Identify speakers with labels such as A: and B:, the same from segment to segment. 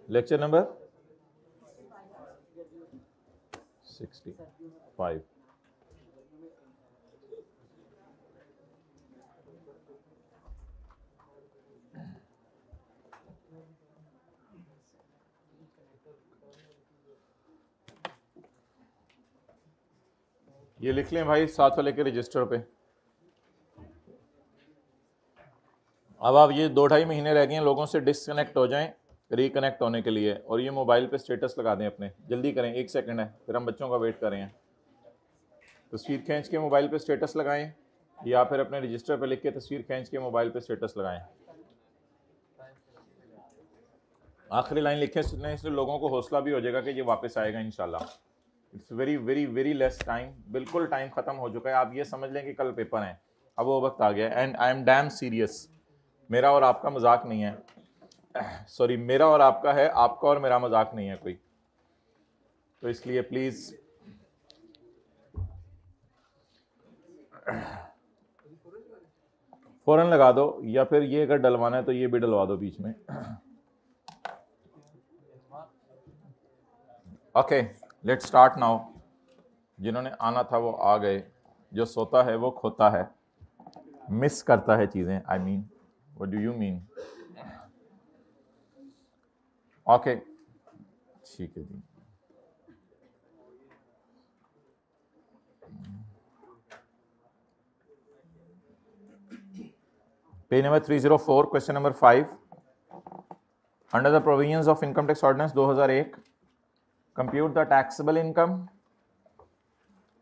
A: Lecture number 65। ये लिख लें भाई साथ वाले के रजिस्टर पे। अब आप ये 2-2.5 महीने रह गए हैं, लोगों से डिसकनेक्ट हो जाएं रिकनेक्ट होने के लिए, और ये मोबाइल पे स्टेटस लगा दें अपने, जल्दी करें, 1 सेकंड है, फिर हम बच्चों का वेट कर रहे हैं। तस्वीर खींच के मोबाइल पे स्टेटस लगाएं, या फिर अपने रजिस्टर पे लिख के तस्वीर खींच के मोबाइल पे स्टेटस लगाएं। आखिरी लाइन लिखें, सुनने से लोगों को हौसला भी हो जाएगा कि ये वापस आएगा इंशाल्लाह। It's very very very less time, बिल्कुल टाइम खत्म हो चुका है। आप ये समझ लें कि कल पेपर है, अब वो वक्त आ गया। And I am damn serious, मेरा और आपका मजाक नहीं है, सॉरी मेरा और आपका है, आपका और मेरा मजाक नहीं है कोई। तो इसलिए प्लीज फौरन लगा दो, या फिर ये अगर डलवाना है तो ये भी डलवा दो बीच में। Okay let's start now. जिन्होंने आना था वो आ गए, जो सोता है वो खोता है, मिस करता है चीजें। I mean what do you mean? Okay ठीक है जी। Page number 304, question number 5। Under the provisions of income tax ordinance 2001, compute the taxable income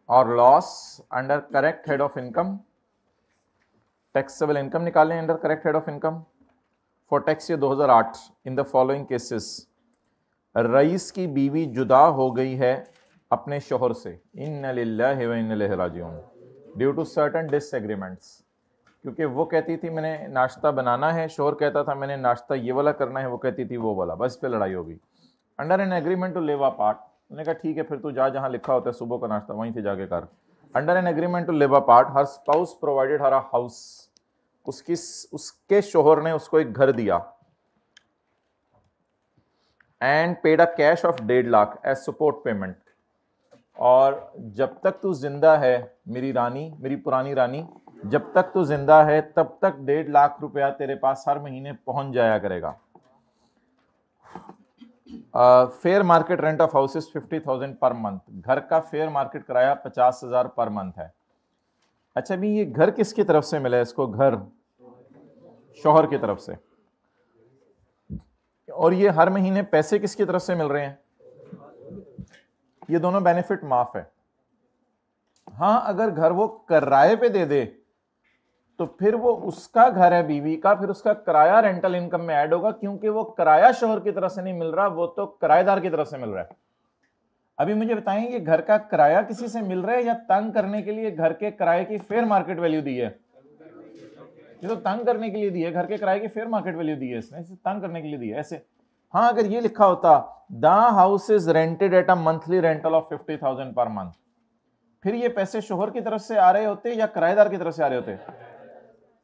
A: or loss under correct head of income. Taxable income निकालें under correct head of income for tax year 2008 in the following cases. रईस की बीवी जुदा हो गई है अपने शोहर से, इन्ना लिल्लाहि व इन्ना इलैहि राजिऊन, ड्यू टू सर्टेन डिसएग्रीमेंट्स। क्योंकि वो कहती थी मैंने नाश्ता बनाना है, शोहर कहता था मैंने नाश्ता ये वाला करना है, वो कहती थी वो वाला, बस पे लड़ाई हो गई। Under an agreement to live apart, उन्होंने कहा ठीक है फिर तू जा जहाँ लिखा होता है सुबह का नाश्ता वहीं से जाके कर। Under an agreement to live apart, her spouse provided her a house, उसके शोहर ने उसको एक घर दिया। And paid a cash of 1.5 lakh as support payment, और जब तक तू जिंदा है मेरी रानी, मेरी पुरानी रानी, जब तक तू जिंदा है तब तक 1.5 लाख रुपया तेरे पास हर महीने पहुंच जाया करेगा। Fair market rent of house is 50,000 per month, घर का फेयर मार्केट किराया 50,000 पर मंथ है। अच्छा भी ये घर किसकी तरफ से मिला है इसको? घर शौहर की तरफ से। और ये हर महीने पैसे किसकी तरफ से मिल रहे हैं? ये दोनों बेनिफिट माफ है। हाँ अगर घर वो किराए पे दे दे तो फिर वो उसका घर है बीवी का, फिर उसका किराया रेंटल इनकम में ऐड होगा, क्योंकि वो किराया शोहर की तरफ से नहीं मिल रहा, वो तो किराएदार की तरफ से मिल रहा है। अभी मुझे बताएं ये घर का किराया किसी से मिल रहा है या तंग करने के लिए घर के किराए की फेयर मार्केट वैल्यू दी है? ये तो तंग करने के लिए दी है, घर के किराए की फेयर मार्केट वैल्यू दी है इसने, इसे तंग करने के लिए दी है ऐसे। हाँ अगर ये लिखा होता the house is rented at a monthly rental of 50,000 per month, फिर ये पैसे शोहर की तरफ से आ रहे होते या किराएदार की तरफ से आ रहे होते?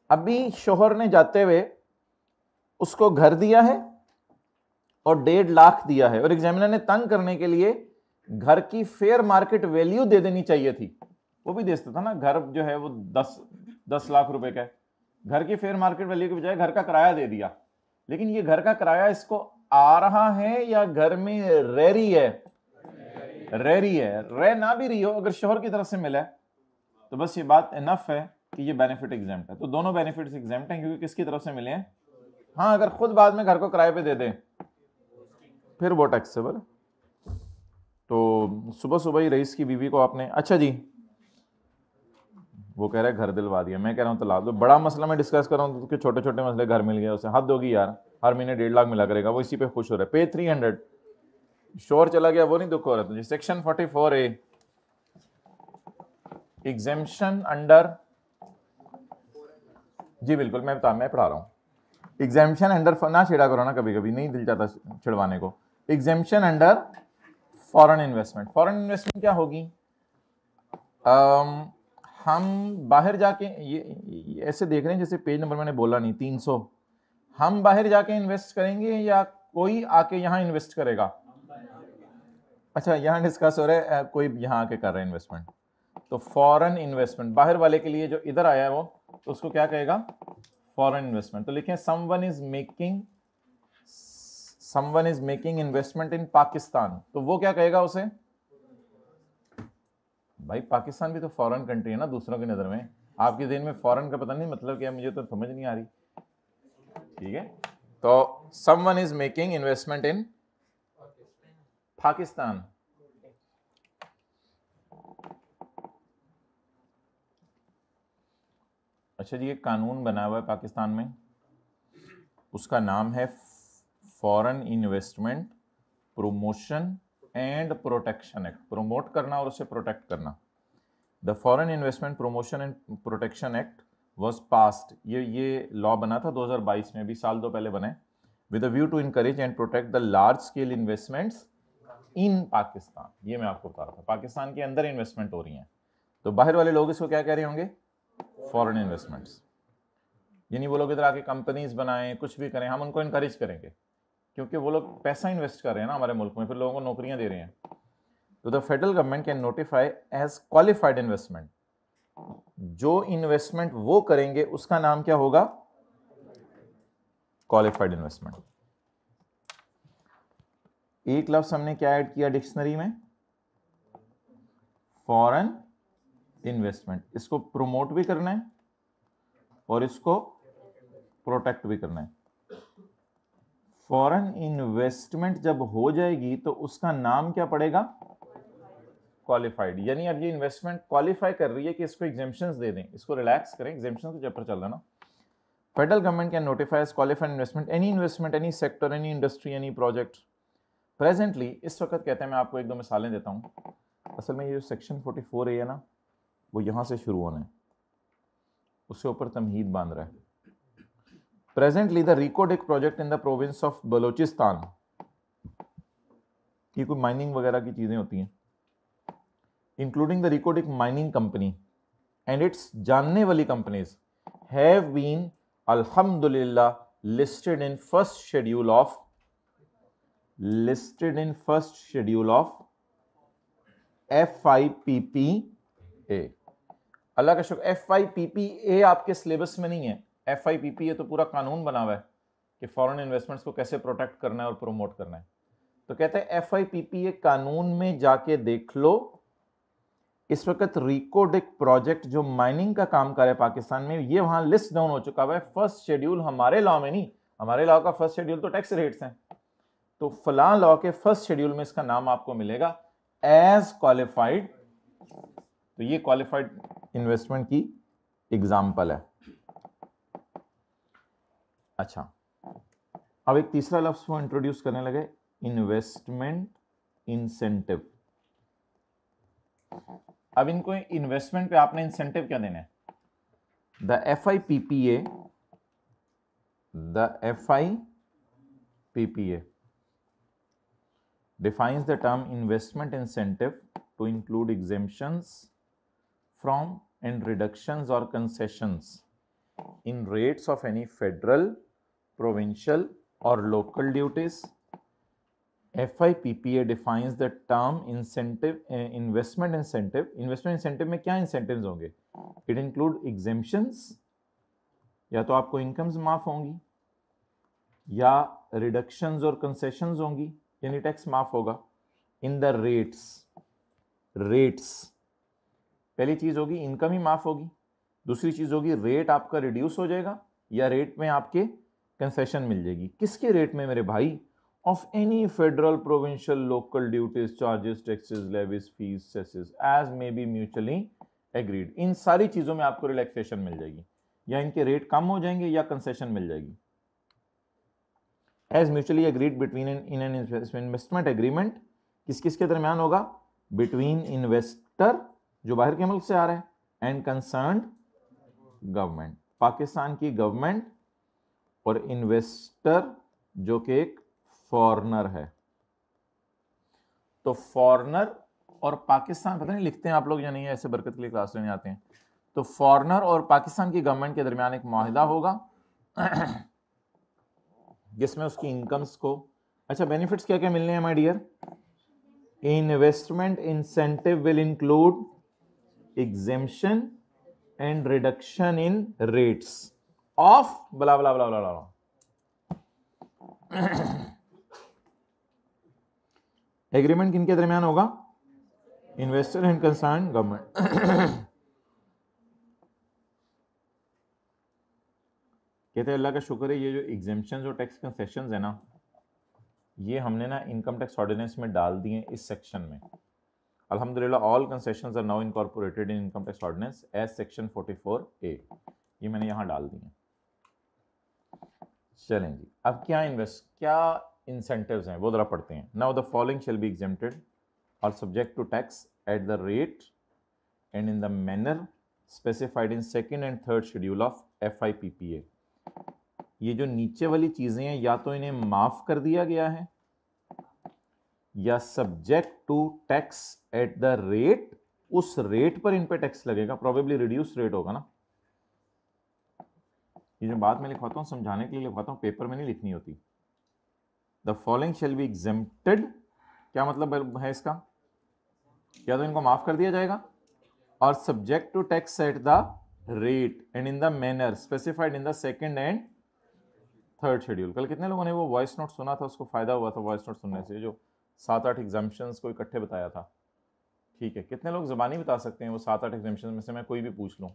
A: अभी शोहर ने जाते हुए उसको घर दिया है और 1.5 लाख दिया है, और एग्जामिनर ने तंग करने के लिए घर की फेयर मार्केट वैल्यू दे देनी चाहिए थी, वो भी दे सकता था ना, घर जो है वो 10 लाख रुपए का है, घर की फेयर मार्केट वैल्यू के बजाय घर का किराया दे दिया। लेकिन ये घर का किराया इसको आ रहा है या घर में रह रही है? रह रही है। रह ना भी रही हो अगर शोहर की तरफ से मिला है तो बस ये बात इनफ है कि ये बेनिफिट एग्जाम्प्ट है। तो दोनों बेनिफिट्स एग्जाम्प्ट हैं क्योंकि किसकी तरफ से मिले हैं? हाँ अगर खुद बाद में घर को किराए पे दे दे फिर वो टैक्सेबल। तो सुबह सुबह ही रईस की बीवी को आपने, अच्छा जी वो कह रहा है घर दिलवा दिया, मैं कह रहा हूँ तलाक दो। बड़ा मसला मैं डिस्कस कर रहा हूँ तो छोटे छोटे मसले घर मिल गए उसे, हद होगी यार, हर महीने 1.5 लाख मिला करेगा, वो इसी पे खुश हो रहा है। पे 300 शोर चला गया वो नहीं दुख हो रहा तुझे। सेक्शन 44A एग्जेम्पशन अंडर, जी बिल्कुल मैं पढ़ा रहा हूँ। एग्जेम्पशन अंडर, ना छेड़ा करो ना, कभी कभी नहीं दिल चाहता छिड़वाने को। Exemption under foreign investment. Foreign investment क्या होगी? हम बाहर जाके ये ऐसे देख रहे हैं जैसे पेज नंबर मैंने बोला नहीं, 300, हम बाहर जाके इन्वेस्ट करेंगे या कोई आके यहाँ इन्वेस्ट करेगा। अच्छा, यहाँ डिस्कस हो रहा है कोई यहाँ आके कर रहा है इन्वेस्टमेंट, तो फॉरेन इन्वेस्टमेंट बाहर वाले के लिए जो इधर आया है वो, तो उसको क्या कहेगा, फॉरेन इन्वेस्टमेंट। तो लिखें समवन इज मेकिंग इन्वेस्टमेंट इन पाकिस्तान, तो वो क्या कहेगा उसे, भाई पाकिस्तान भी तो फॉरेन कंट्री है ना दूसरों की नजर में। आपके दिन में फॉरेन का पता नहीं मतलब क्या, मुझे तो समझ नहीं आ रही। ठीक है, तो समवन इज मेकिंग इन्वेस्टमेंट इन पाकिस्तान। अच्छा जी, एक कानून बना हुआ है पाकिस्तान में, उसका नाम है foreign investment promotion and protection act. Promote करना और उसे प्रोटेक्ट करना। The foreign investment promotion and protection act was passed, ये लॉ बना था 2022 में, अभी साल 2 पहले बने, with a view to encourage and protect the large scale investments in Pakistan. ये मैं आपको बता रहा था, पाकिस्तान के अंदर इन्वेस्टमेंट हो रही हैं, तो बाहर वाले लोग इसको क्या कह रहे होंगे, फॉरेन इन्वेस्टमेंट्स। यानी वो लोग इधर आके कंपनीज बनाएं, कुछ भी करें, हम उनको इनकरेज करेंगे, क्योंकि वो लोग पैसा इन्वेस्ट कर रहे हैं ना हमारे मुल्क में, फिर लोगों को नौकरियां दे रहे हैं। तो the federal government can notify as qualified investment, जो इन्वेस्टमेंट वो करेंगे उसका नाम क्या होगा, क्वालिफाइड इन्वेस्टमेंट। एक लफ्ज हमने क्या ऐड किया डिक्शनरी में, फॉरेन इन्वेस्टमेंट। इसको प्रमोट भी करना है और इसको प्रोटेक्ट भी करना है। फॉरेन इन्वेस्टमेंट जब हो जाएगी तो उसका नाम क्या पड़ेगा, क्वालिफाइड। यानी अब ये इन्वेस्टमेंट क्वालिफाई कर रही है कि इसको एग्जेम्पशंस दे दें, इसको रिलैक्स करें, एग्जेम्पशंस का चैप्टर चल रहा है ना। Federal government can notify as qualified investment any sector, any industry, any project. Presently इस वक्त कहते हैं, मैं आपको एक दो मिसालें देता हूं। असल में ये सेक्शन 44 है ना, वो यहां से शुरू होना है, उसके ऊपर तमहीद बांध रहा है। Presently the Reko Diq project in the province of Balochistan, ये कोई माइनिंग वगैरह की चीजें होती हैं, including the Reko Diq mining company and its जानने वाली कंपनीज हैव बीन अल्हम्दुलिल्लाह listed in first schedule of FIPPA। अल्लाह का शुक्र, FIPPA आपके सिलेबस में नहीं है। FIPPA तो पूरा कानून बना हुआ है कि फॉरेन इन्वेस्टमेंट्स को कैसे प्रोटेक्ट करना है और प्रमोट करना है। तो कहते हैं FIPPA कानून में जाके देख लो। इस वक्त रिकोडिक प्रोजेक्ट जो माइनिंग का काम कर रहा है पाकिस्तान में, ये वहां लिस्ट डाउन हो चुका है। फर्स्ट शेड्यूल हमारे लॉ में नहीं, हमारे लॉ का फर्स्ट शेड्यूल तो टैक्स रेट्स हैं, तो फलां लॉ के फर्स्ट शेड्यूल में इसका नाम आपको मिलेगा एज क्वालिफाइड। तो ये क्वालिफाइड इन्वेस्टमेंट की एग्जाम्पल है। अच्छा, अब एक तीसरा लफ्ज वो इंट्रोड्यूस करने लगे, इन्वेस्टमेंट इंसेंटिव। अब इनको इन्वेस्टमेंट पे आपने इंसेंटिव क्या देना है। The FIPPA defines the term investment incentive to include exemptions from and reductions or concessions in rates of any federal, provincial or local duties. FIPPA defines the term investment incentive. Investment incentive में क्या incentives होंगे? It include exemptions, या तो आपको incomes माफ होंगी, या reductions और concessions होंगी, यानी टैक्स माफ होगा। इन द रेट्स, पहली चीज होगी इनकम ही माफ होगी, दूसरी चीज होगी रेट आपका रिड्यूस हो जाएगा, या रेट में आपके कंसेशन मिल जाएगी। किसके रेट में मेरे भाई, of any federal, provincial, local duties, charges, taxes, levies, fees, cesses as may be mutually agreed. इन सारी चीजों में आपको रिलैक्सेशन मिल जाएगी, या इनके रेट कम हो जाएंगे या कंसेशन मिल जाएगी। As mutually agreed between in an investment agreement, किस किस के दरमियान होगा, बिटवीन इन्वेस्टर जो बाहर के मुल्क से आ रहा है एंड कंसर्न्ड गवर्नमेंट, पाकिस्तान की गवर्नमेंट और इन्वेस्टर जो कि एक फॉरेनर है। तो फॉरेनर और पाकिस्तान, पता नहीं लिखते हैं आप लोग या नहीं, ऐसे बरकत के लिए क्लास लेने आते हैं। तो फॉरेनर और पाकिस्तान की गवर्नमेंट के दरमियान एक मुआहिदा होगा जिसमें उसकी इनकम्स को अच्छा, बेनिफिट्स क्या क्या मिलने हैं my dear? Investment incentive will include exemption and reduction in rates of blah blah blah blah blah. Agreement किनके दरमियान होगा? Investor and concern government. कहते हैं अल्लाह का शुक्र है, ये जो एग्जेम्पशंस और टैक्स कंसेशंस है ना, ये हमने ना इनकम टैक्स ऑर्डिनेंस में डाल दिए इस सेक्शन में. अल्हम्दुलिल्लाह all concessions are now incorporated in income tax ordinance as section 44A. ये मैंने यहाँ डाल दिए. चलें जी, अब क्या इंसेंटिव्स हैं वो जरा पढ़ते हैं. Now the following shall be exempted or subject to tax at the rate and in the manner specified in second and third schedule of FIPPA. ये जो नीचे वाली चीजें हैं या तो इन्हें माफ कर दिया गया है या subject to tax at the rate, उस रेट पर इन पे टैक्स लगेगा, प्रोबेबली रिड्यूस रेट होगा ना. ये जो बात मैं लिखवाता हूं समझाने के लिए लिखवाता हूं, पेपर में नहीं लिखनी होती. The following shall be exempted, क्या मतलब है इसका? या तो इनको माफ कर दिया जाएगा और subject to tax at the rate and in the manner specified in the second and third schedule. कल कितने लोगों ने वो वॉइस नोट सुना था, उसको फायदा हुआ था वॉइस नोट सुनने से, जो 7-8 एग्जाम्पशंस को इकट्ठे बताया था? ठीक है, कितने लोग ज़बानी बता सकते हैं वो 7-8 एग्जाम्पशंस में से? मैं कोई भी पूछ लूँ,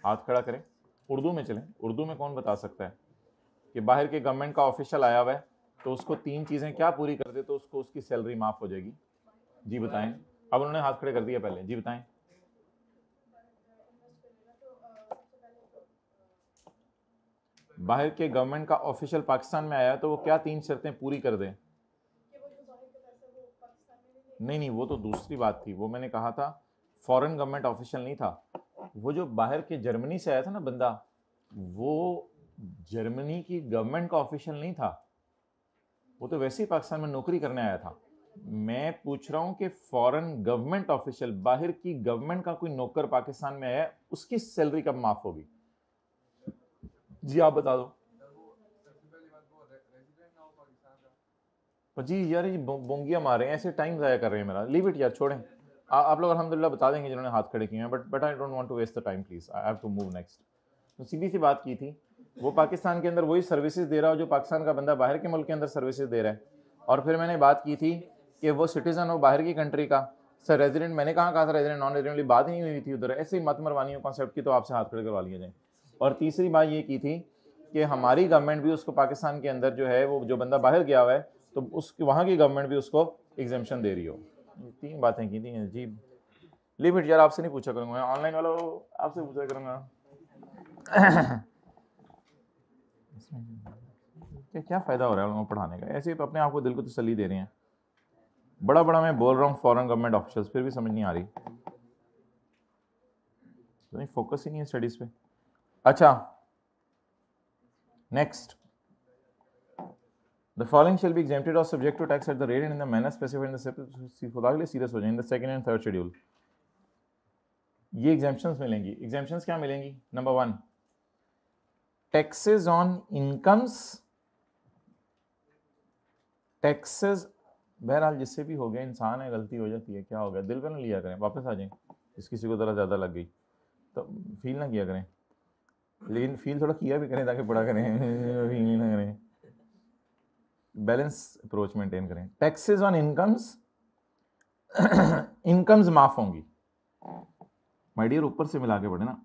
A: हाथ खड़ा करें. उर्दू में चलें, उर्दू में कौन बता सकता है कि बाहर के गवर्नमेंट का ऑफिशियल आया हुआ है तो उसको 3 चीज़ें क्या पूरी कर दे तो उसको उसकी सैलरी माफ़ हो जाएगी? जी बताएं. अब उन्होंने हाथ खड़े कर दिया पहले, जी बताएं. बाहर के गवर्नमेंट का ऑफिशियल पाकिस्तान में आया तो वो क्या 3 शर्तें पूरी कर दें? नहीं, वो तो दूसरी बात थी. वो मैंने कहा था फॉरेन गवर्नमेंट ऑफिशियल नहीं था. वो जो बाहर के जर्मनी से आया था ना बंदा, वो जर्मनी की गवर्नमेंट का ऑफिशियल नहीं था, वो तो वैसे ही पाकिस्तान में नौकरी करने आया था. मैं पूछ रहा हूं कि फॉरेन गवर्नमेंट ऑफिशियल, बाहर की गवर्नमेंट का कोई नौकर पाकिस्तान में आया, उसकी सैलरी कब माफ होगी? जी आप बता दो. जी यार ये बोंगिया मार रहे हैं, ऐसे टाइम ज़ाया कर रहे हैं मेरा. लीव इट यार, छोड़ें. आप लोग अल्हम्दुलिल्लाह बता देंगे जिन्होंने हाथ खड़े किए हैं, but I don't want to waste the time please, I have to move next. तो सीधी सी बात की थी, वो पाकिस्तान के अंदर वही सर्विसेज दे रहा हो जो पाकिस्तान का बंदा बाहर के मुल्क के अंदर सर्विसेज दे रहा है. और फिर मैंने बात की थी कि वो सिटीजन हो बाहर की कंट्री का. सर रेजिडेंट मैंने कहा था, रेजिडेंट नॉन रेजिडेंट वाली बात ही नहीं हुई थी उधर. ऐसे ही मत मरवानी हो कॉन्सेप्ट की तो आपसे हाथ खड़े करवा लिया जाए. और तीसरी बात ये की थी कि हमारी गवर्नमेंट भी उसको पाकिस्तान के अंदर जो है वो जो बंदा बाहर गया हुआ है तो उसकी वहाँ की गवर्नमेंट भी उसको एग्जेम्पशन दे रही हो. 3 बातें की थी जी. लीव इट यार, आपसे नहीं पूछा करूँगा, ऑनलाइन वाला आपसे पूछा करूँगा. क्या फ़ायदा हो रहा है उनको पढ़ाने का? ऐसे ही तो अपने आप को दिल को तसल्ली दे रहे हैं. बड़ा मैं बोल रहा हूँ फॉरेन गवर्नमेंट ऑफिसर्स, फिर भी समझ नहीं आ रही. तो नहीं, फोकस ही नहीं है स्टडीज़ पे. अच्छा next, the following shall be exempted or subject to tax at the rate and in the manner specified in the खुदा के लिए सीरियस हो जाए, in the second and third schedule. ये एग्जेम्पशंस मिलेंगी. एग्जेम्पशंस क्या मिलेंगी? Number 1, taxes on incomes. Taxes बहरहाल जिससे भी हो गया, इंसान है, गलती हो जाती है, क्या हो गया, दिल पर ना लिया करें, वापस आ जाएं. जिस किसी को ज़रा ज़्यादा लग गई तो फील ना किया करें, लेकिन फील थोड़ा किया भी करें ताकि पढ़ा करें. फील ना करें, बैलेंस अप्रोच मेंटेन करें. टैक्सेस ऑन इनकम्स, इनकम्स माफ होंगी माय डियर, ऊपर से मिला के पढ़े ना.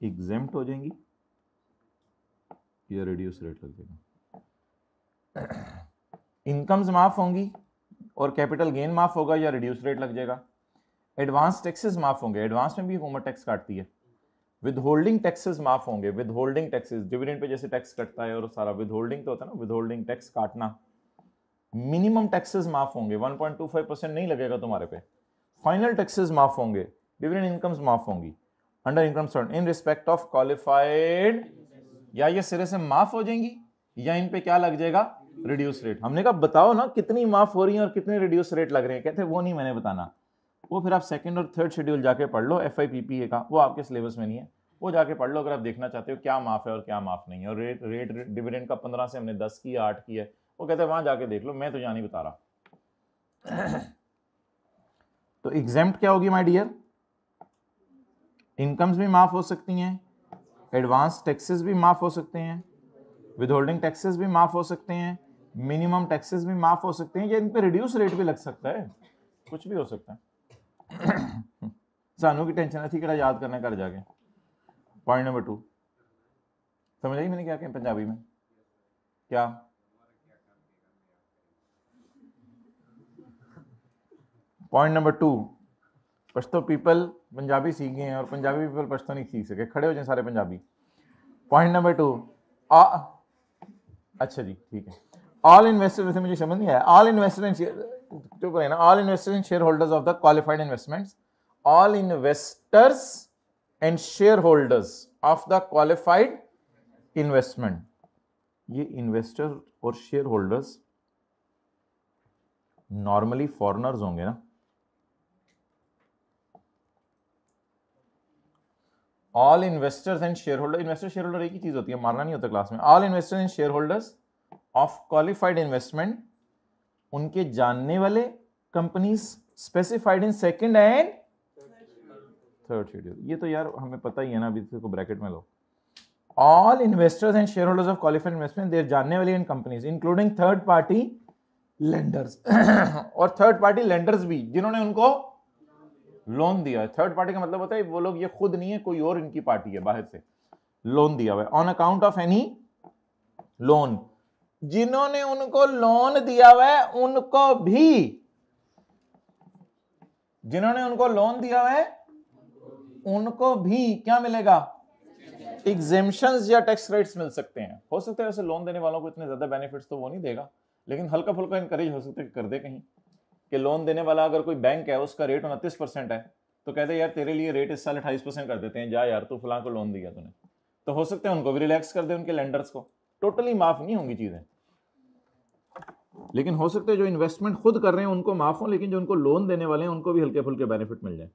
A: एग्जेम्प्ट हो जाएंगी या रिड्यूस रेट लग जाएगा. इनकम्स माफ होंगी और कैपिटल गेन माफ होगा या रिड्यूस रेट लग जाएगा. एडवांस टैक्सेस माफ होंगे, एडवांस में भी हुकूमत टैक्स काटती है. विद होल्डिंग टैक्सेस माफ होंगे. With holding taxes, dividend pay जैसे टैक्स कटता है और सारा विद होल्डिंग तो होता है ना, विद होल्डिंग टैक्स काटना. मिनिमम टैक्सेस माफ होंगे, 1.25% नहीं लगेगा तुम्हारे पे. फाइनल टैक्सेस माफ होंगे. डिविडेंड इनकम्स माफ होंगी under income cert in respect of qualified. या ये सिरे से माफ हो जाएंगी या इन पे क्या लग जाएगा? Reduce rate. हमने कहा बताओ ना कितनी माफ हो रही है और कितने रिड्यूस रेट लग रहे हैं. कहते वो नहीं मैंने बताना, वो फिर आप सेकंड और थर्ड शेड्यूल जाके पढ़ लो FIPPA का, वो आपके सिलेबस में नहीं है, वो जाके पढ़ लो अगर आप देखना चाहते हो क्या माफ है और क्या माफ नहीं है. और रेट डिविडेंड का 15 से हमने 10 किया, 8 किया, वो कहते हैं वहां जाके देख लो, मैं तो यहाँ नहीं बता रहा। तो एग्जेम्प्ट क्या होगी माय डियर? इनकम्स भी माफ हो सकती हैं, एडवांस टैक्सेस भी माफ हो सकते हैं, विदहोल्डिंग टैक्सेस भी माफ हो सकते हैं, मिनिमम टैक्सेस भी माफ हो सकते हैं, या इन पे रिड्यूस रेट भी लग सकता है, कुछ भी हो सकता है। सानू की टेंशन है, ठीक है, याद करना कर जाके। पॉइंट नंबर 2 समझ आई मैंने क्या कहा पंजाबी में? क्या point number 2, Pashto people Punjabi सीख गए हैं और पंजाबी पीपल पश्तो नहीं सीख सके, खड़े हो जाए सारे पंजाबी। पॉइंट नंबर 2, अच्छा जी ठीक है, ऑल इन्वेस्टर्स, वैसे मुझे समझ नहीं आया, ऑल इन्वेस्टर्स जो करें ना, all investors and share holders of the qualified investments, all investors and share holders of the qualified investment, ये इन्वेस्टर और शेयर होल्डर्स नॉर्मली फॉरेनर्स होंगे ना। All investors and share holder, investor share holder एक ही चीज होती है, मारना नहीं होता क्लास में। All investors and share holders of qualified investment, उनके जानने वाले companies specified in second and third schedule. ये तो यार हमें पता ही है ना, अभी इसको ब्रैकेट में लो। All investors and share holders of qualified investment, their जानने वाले इन companies including third party lenders, और थर्ड पार्टी लेंडर्स भी जिन्होंने उनको लोन दिया है। थर्ड पार्टी का मतलब होता है वो लोग, ये खुद नहीं है, कोई और इनकी पार्टी है बाहर से लोन दिया हुआ है। On account of any loan, जिन्होंने उनको लोन दिया हुआ है उनको भी, जिन्होंने उनको लोन दिया हुआ है उनको भी क्या मिलेगा? एग्जेम्पशंस या टैक्स रेट्स मिल सकते हैं। हो सकता है वैसे लोन देने वालों को इतने ज्यादा बेनिफिट्स तो वो नहीं देगा, लेकिन हल्का फुल्का इनकरेज हो सकता है कर दे कहीं कि लोन देने वाला अगर कोई बैंक है उसका रेट 29% है तो कहते हैं यार तेरे लिए रेट इस साल 28% कर देते हैं, जा यार तू फलां को लोन दिया तूने, तो हो सकता है उनको भी रिलैक्स कर दे, उनके लेंडर्स को। टोटली माफ नहीं होंगी चीजें, लेकिन हो सकता है जो इन्वेस्टमेंट खुद कर रहे हैं उनको माफ हो, लेकिन जो उनको लोन देने वाले हैं उनको भी हल्के फुल्के बेनिफिट मिल जाए।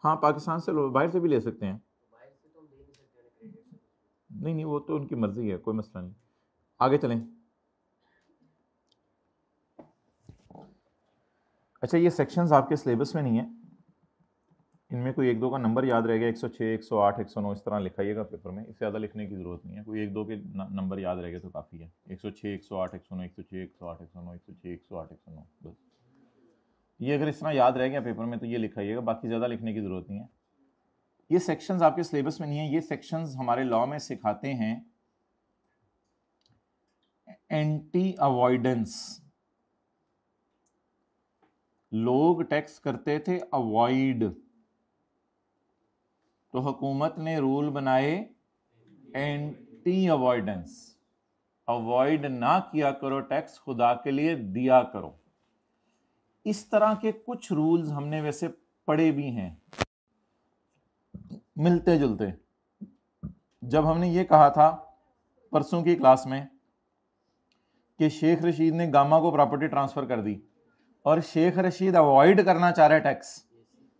A: हाँ पाकिस्तान से लो, बाहर से भी ले सकते हैं, नहीं वो तो उनकी मर्जी है, कोई मसला नहीं। आगे चलें। अच्छा ये सेक्शंस आपके सिलेबस में नहीं है, इनमें कोई एक दो का नंबर याद रहेगा, 106, 108, 109 इस तरह लिखाइएगा पेपर में, इससे ज़्यादा लिखने की ज़रूरत नहीं है। कोई एक दो के नंबर याद रहेगा तो काफ़ी है। 106, 108, 109, 106, 108, 109, 106, 108, 109, बस ये अगर इस तरह याद रह गया पेपर में तो ये लिखाइएगा, बाकी ज़्यादा लिखने की ज़रूरत नहीं है। ये सेक्शंस आपके सिलेबस में नहीं है, ये सेक्शंस हमारे लॉ में सिखाते हैं एंटी अवॉइडेंस। लोग टैक्स करते थे अवॉइड, तो हुकूमत ने रूल बनाए एंटी अवॉइडेंस, अवॉइड ना किया करो टैक्स, खुदा के लिए दिया करो। इस तरह के कुछ रूल्स हमने वैसे पढ़े भी हैं मिलते जुलते। जब हमने ये कहा था परसों की क्लास में कि शेख रशीद ने गामा को प्रॉपर्टी ट्रांसफर कर दी और शेख रशीद अवॉइड करना चाह रहा है टैक्स,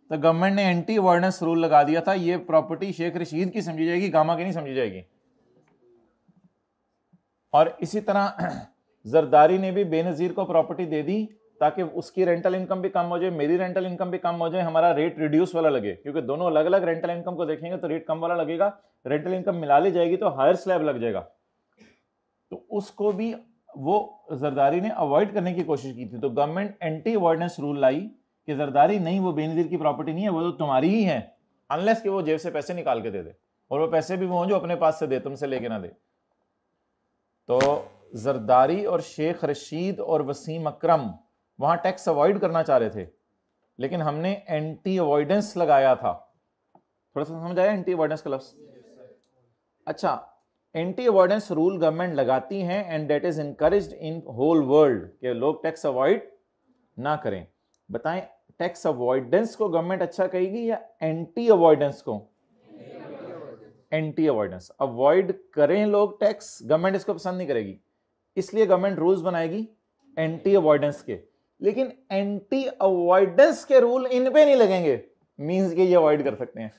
A: तो गवर्नमेंट ने एंटी अवॉइडेंस रूल लगा दिया था, ये प्रॉपर्टी शेख रशीद की समझी जाएगी, गामा की नहीं समझी जाएगी। और इसी तरह जरदारी ने भी बेनजीर को प्रॉपर्टी दे दी ताकि उसकी रेंटल इनकम भी कम हो जाए, मेरी रेंटल इनकम भी कम हो जाए, हमारा रेट रिड्यूस वाला लगे, क्योंकि दोनों अलग अलग रेंटल इनकम को देखेंगे तो रेट कम वाला लगेगा, रेंटल इनकम मिला ली जाएगी तो हायर स्लैब लग जाएगा। तो उसको भी वो जरदारी ने अवॉइड करने की कोशिश की थी, तो गवर्नमेंट एंटी अवॉइडेंस रूल लाई कि जरदारी नहीं, वो बेनजीर की प्रॉपर्टी नहीं है, वो तो तुम्हारी ही है, अनलेस कि वो जेब से पैसे निकाल के दे दे, और वो पैसे भी वो जो अपने पास से दे, तुमसे लेके ना दे। तो जरदारी और शेख रशीद और वसीम अकरम वहां टैक्स अवॉइड करना चाह रहे थे, लेकिन हमने एंटी अवॉइडेंस लगाया था। थोड़ा सा समझ आया एंटी अवॉइडेंस का लफ्ज? अच्छा, एंटी अवॉइडेंस रूल गवर्नमेंट लगाती है and that is encouraged in whole world कि लोग टैक्स अवॉइड ना करें। बताएं टैक्स अवॉइडेंस को गवर्नमेंट अच्छा कहेगी या एंटी अवॉइडेंस को? Anti avoidance. अवॉइड करें लोग टैक्स, गवर्नमेंट इसको पसंद नहीं करेगी, इसलिए गवर्नमेंट रूल्स बनाएगी एंटी अवॉइडेंस के, लेकिन एंटी अवॉइडेंस के रूल इन पे नहीं लगेंगे, मींस कि ये अवॉइड कर सकते हैं।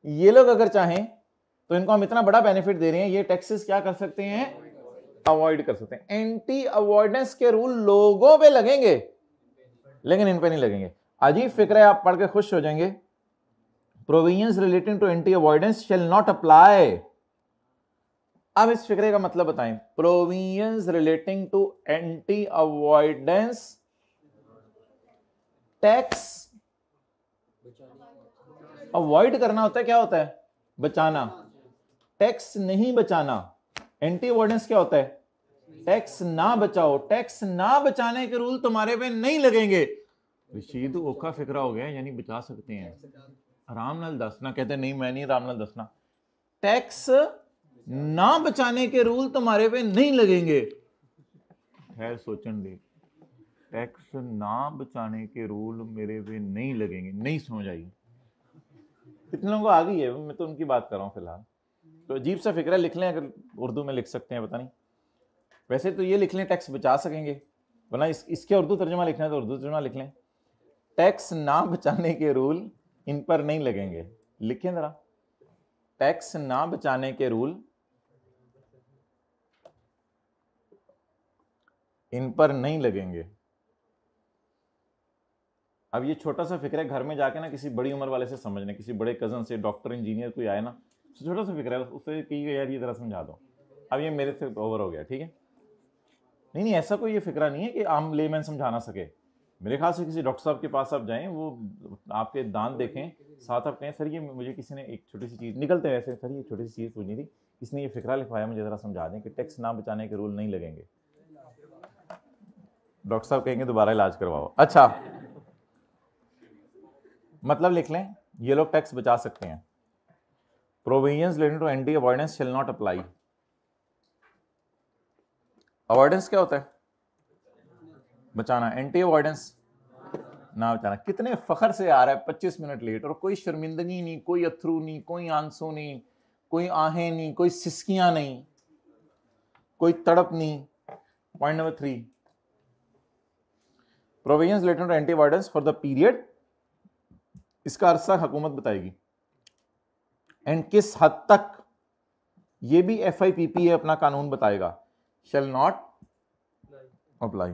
A: ये लोग अगर चाहें तो इनको हम इतना बड़ा बेनिफिट दे रहे हैं, ये टैक्सेस क्या कर सकते हैं, अवॉइड कर सकते हैं। एंटी अवॉइडेंस के रूल लोगों पे लगेंगे लेकिन इन पे नहीं लगेंगे। अजीब फिक्र है, आप पढ़ के खुश हो जाएंगे। Provisions relating to anti avoidance shall not apply. अब इस फिक्रे का मतलब बताएं। Provisions relating to anti avoidance tax avoid करना होता है, क्या होता है, बचाना। टैक्स नहीं बचाना। एंटी अवॉइडेंस क्या होता है, टैक्स ना बचाओ। टैक्स ना बचाने के रूल तुम्हारे पे नहीं लगेंगे। रशीद ओखा फिक्रा हो गया, यानी बचा सकते हैं। आराम नाल दसना, कहते नहीं मैं नहीं आराम नाल दसना। टैक्स ना बचाने के रूल तुम्हारे पे नहीं लगेंगे। खैर सोचन दे, टैक्स ना बचाने के रूल मेरे पे नहीं लगेंगे, नहीं समझ आई। कितने लोगों को आ गई है, मैं तो उनकी बात कर रहा हूँ फिलहाल। तो अजीब सा फिक्र है, लिख लें, अगर उर्दू में लिख सकते हैं पता नहीं। वैसे तो ये लिख लें टैक्स बचा सकेंगे, वरना इसके उर्दू तर्जुमा लिखना है तो उर्दू तर्जुमा लिख लें। टैक्स ना बचाने के रूल इन पर नहीं लगेंगे। लिखें जरा, टैक्स ना बचाने के रूल इन पर नहीं लगेंगे। अब ये छोटा सा फिक्र है, घर में जाके ना किसी बड़ी उम्र वाले से समझने, किसी बड़े कजन से, डॉक्टर इंजीनियर कोई आए ना, छोटा सा फिक्र है, उससे कहिए यार ये जरा समझा दो। अब ये मेरे से ओवर हो गया, ठीक है। नहीं ऐसा कोई ये फिक्रा नहीं है कि आम लेमैन समझा ना सके। मेरे ख्याल से किसी डॉक्टर साहब के पास आप जाएं, वो आपके दांत देखें, साथ आप कहें सर ये मुझे किसी ने एक छोटी सी चीज़, निकलते हैं ऐसे, सर ये छोटी सी चीज़ पूछनी थी, इसने ये फिक्रा लिखवाया, मुझे ज़रा समझा दें कि टैक्स ना बचाने के रूल नहीं लगेंगे। डॉक्टर साहब कहेंगे दोबारा इलाज करवाओ। अच्छा, मतलब लिख लें, ये लोग टैक्स बचा सकते हैं। Provisions relating to anti avoidance shall not apply. Avoidance क्या होता है, बचाना। एंटी अवॉइडेंस ना बचाना। कितने फखर से आ रहा है 25 मिनट लेट, और कोई शर्मिंदगी नहीं, कोई अथरू नहीं, कोई आंसू नहीं, कोई आहें नहीं, कोई सिसकियां नहीं, कोई तड़प नहीं। Point number 3, provisions relating to anti avoidance for the period, इसका अरसा हुकूमत बताएगी, एंड किस हद तक, ये भी FIPP है, अपना कानून बताएगा। Shall not apply.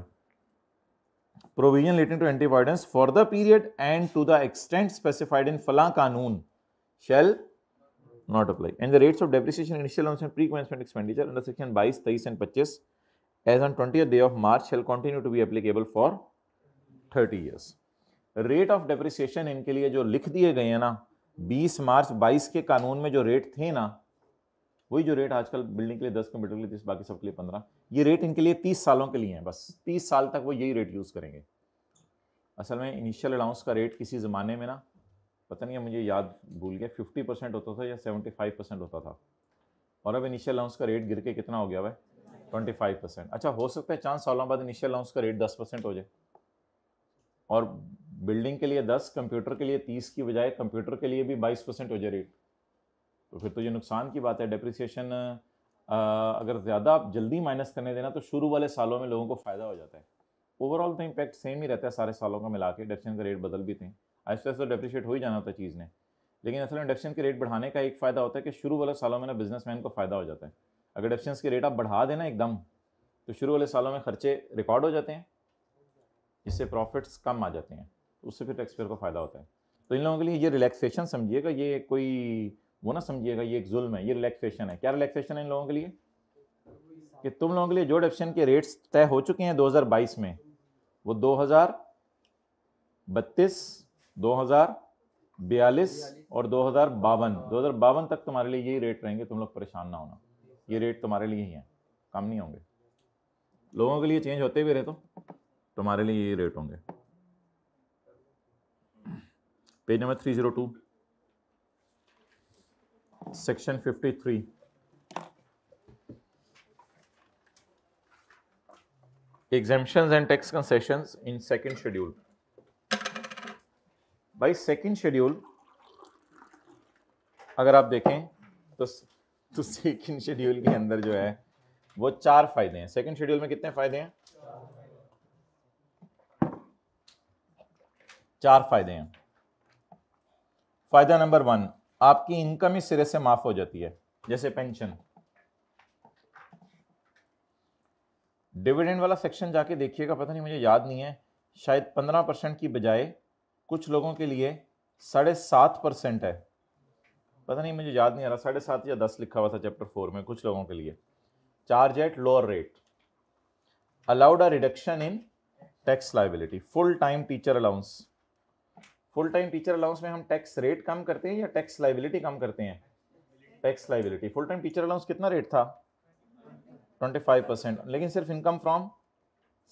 A: Provision relating to anti avoidance for the period and to the extent specified in फला कानून shall not apply. And the rates of depreciation initial on pre commencement expenditure under section 22, 23 and 25 as on 20th day of March shall continue to be applicable for 30 years। Rate of depreciation इनके लिए जो लिख दिए गए हैं ना, 20 मार्च 22 के कानून में जो रेट थे ना, वही जो रेट आजकल बिल्डिंग के लिए 10, कंप्यूटर के लिए 30, बाकी सबके लिए 15, ये रेट इनके लिए 30 सालों के लिए हैं। बस 30 साल तक वो यही रेट यूज करेंगे। असल में इनिशियल अलाउंस का रेट किसी ज़माने में ना, पता नहीं है, मुझे याद भूल गया, 50% होता था या 75% होता था, और अब इनिशियल अलाउंस का रेट गिर के कितना हो गया भाई, 25%। अच्छा, हो सकता है 4 सालों बाद इनिशियल अलाउंस का रेट 10% हो जाए, और बिल्डिंग के लिए 10, कंप्यूटर के लिए 30 की बजाय कंप्यूटर के लिए भी 22% हो जाए रेट। तो फिर तो ये नुकसान की बात है। डेप्रिसिएशन अगर ज़्यादा आप जल्दी माइनस करने देना तो शुरू वाले सालों में लोगों को फ़ायदा हो जाता है। ओवरऑल तो इम्पैक्ट सेम ही रहता है सारे सालों का मिला के, डेप्रिसिएशन का रेट बदल भी थे, आहिस्ता आहिस्ता डेप्रिशिएट हो ही जाना होता है चीज़ ने। लेकिन असल में डेप्रिसिएशन के रेट बढ़ाने का एक फ़ायदा होता है कि शुरू वाले सालों में ना बिजनेसमैन को फ़ायदा हो जाता है। अगर डेप्रिसिएशन के रेट आप बढ़ा देना एकदम, तो शुरू वाले सालों में खर्चे रिकॉर्ड हो जाते हैं, इससे प्रॉफिट्स कम आ जाते हैं, उससे फिर टैक्सपेयर को फ़ायदा होता है। तो इन लोगों के लिए ये रिलैक्सेशन समझिएगा, ये कोई वो ना समझिएगा ये एक जुल्म है, ये रिलैक्सेशन है। क्या रिलैक्सेशन है इन लोगों के लिए, कि तुम लोगों के लिए जो डेप्रिसिएशन के रेट्स तय हो चुके हैं 2022 में, वो 2032, 2042 और 2052 तक तुम्हारे लिए यही रेट रहेंगे। तुम लोग परेशान ना होना, ये रेट तुम्हारे लिए ही हैं, कम नहीं होंगे। लोगों के लिए चेंज होते भी रहे तो तुम्हारे लिए ये रेट होंगे। Page number 302, section 53, exemptions and tax concessions in second schedule। भाई सेकंड शेड्यूल अगर आप देखें तो सेकंड शेड्यूल के अंदर जो है वो 4 फायदे हैं। सेकंड शेड्यूल में कितने फायदे हैं, 4 फायदे हैं। फायदा नंबर 1, आपकी इनकम इस सिरे से माफ हो जाती है। जैसे पेंशन। डिविडेंड वाला सेक्शन जाके देखिएगा, पता नहीं मुझे याद नहीं है, शायद 15% की बजाय कुछ लोगों के लिए 7.5% है, पता नहीं मुझे याद नहीं आ रहा, 7.5 या 10 लिखा हुआ था चैप्टर 4 में कुछ लोगों के लिए। Charge at lower rate, allowed a reduction in tax liability. Full time teacher allowance, full time teacher allowance में हम टैक्स रेट कम करते हैं या टैक्स लायबिलिटी कम करते हैं? Tax liability. Full time teacher allowance कितना रेट था? 25%, लेकिन सिर्फ इनकम फ्रॉम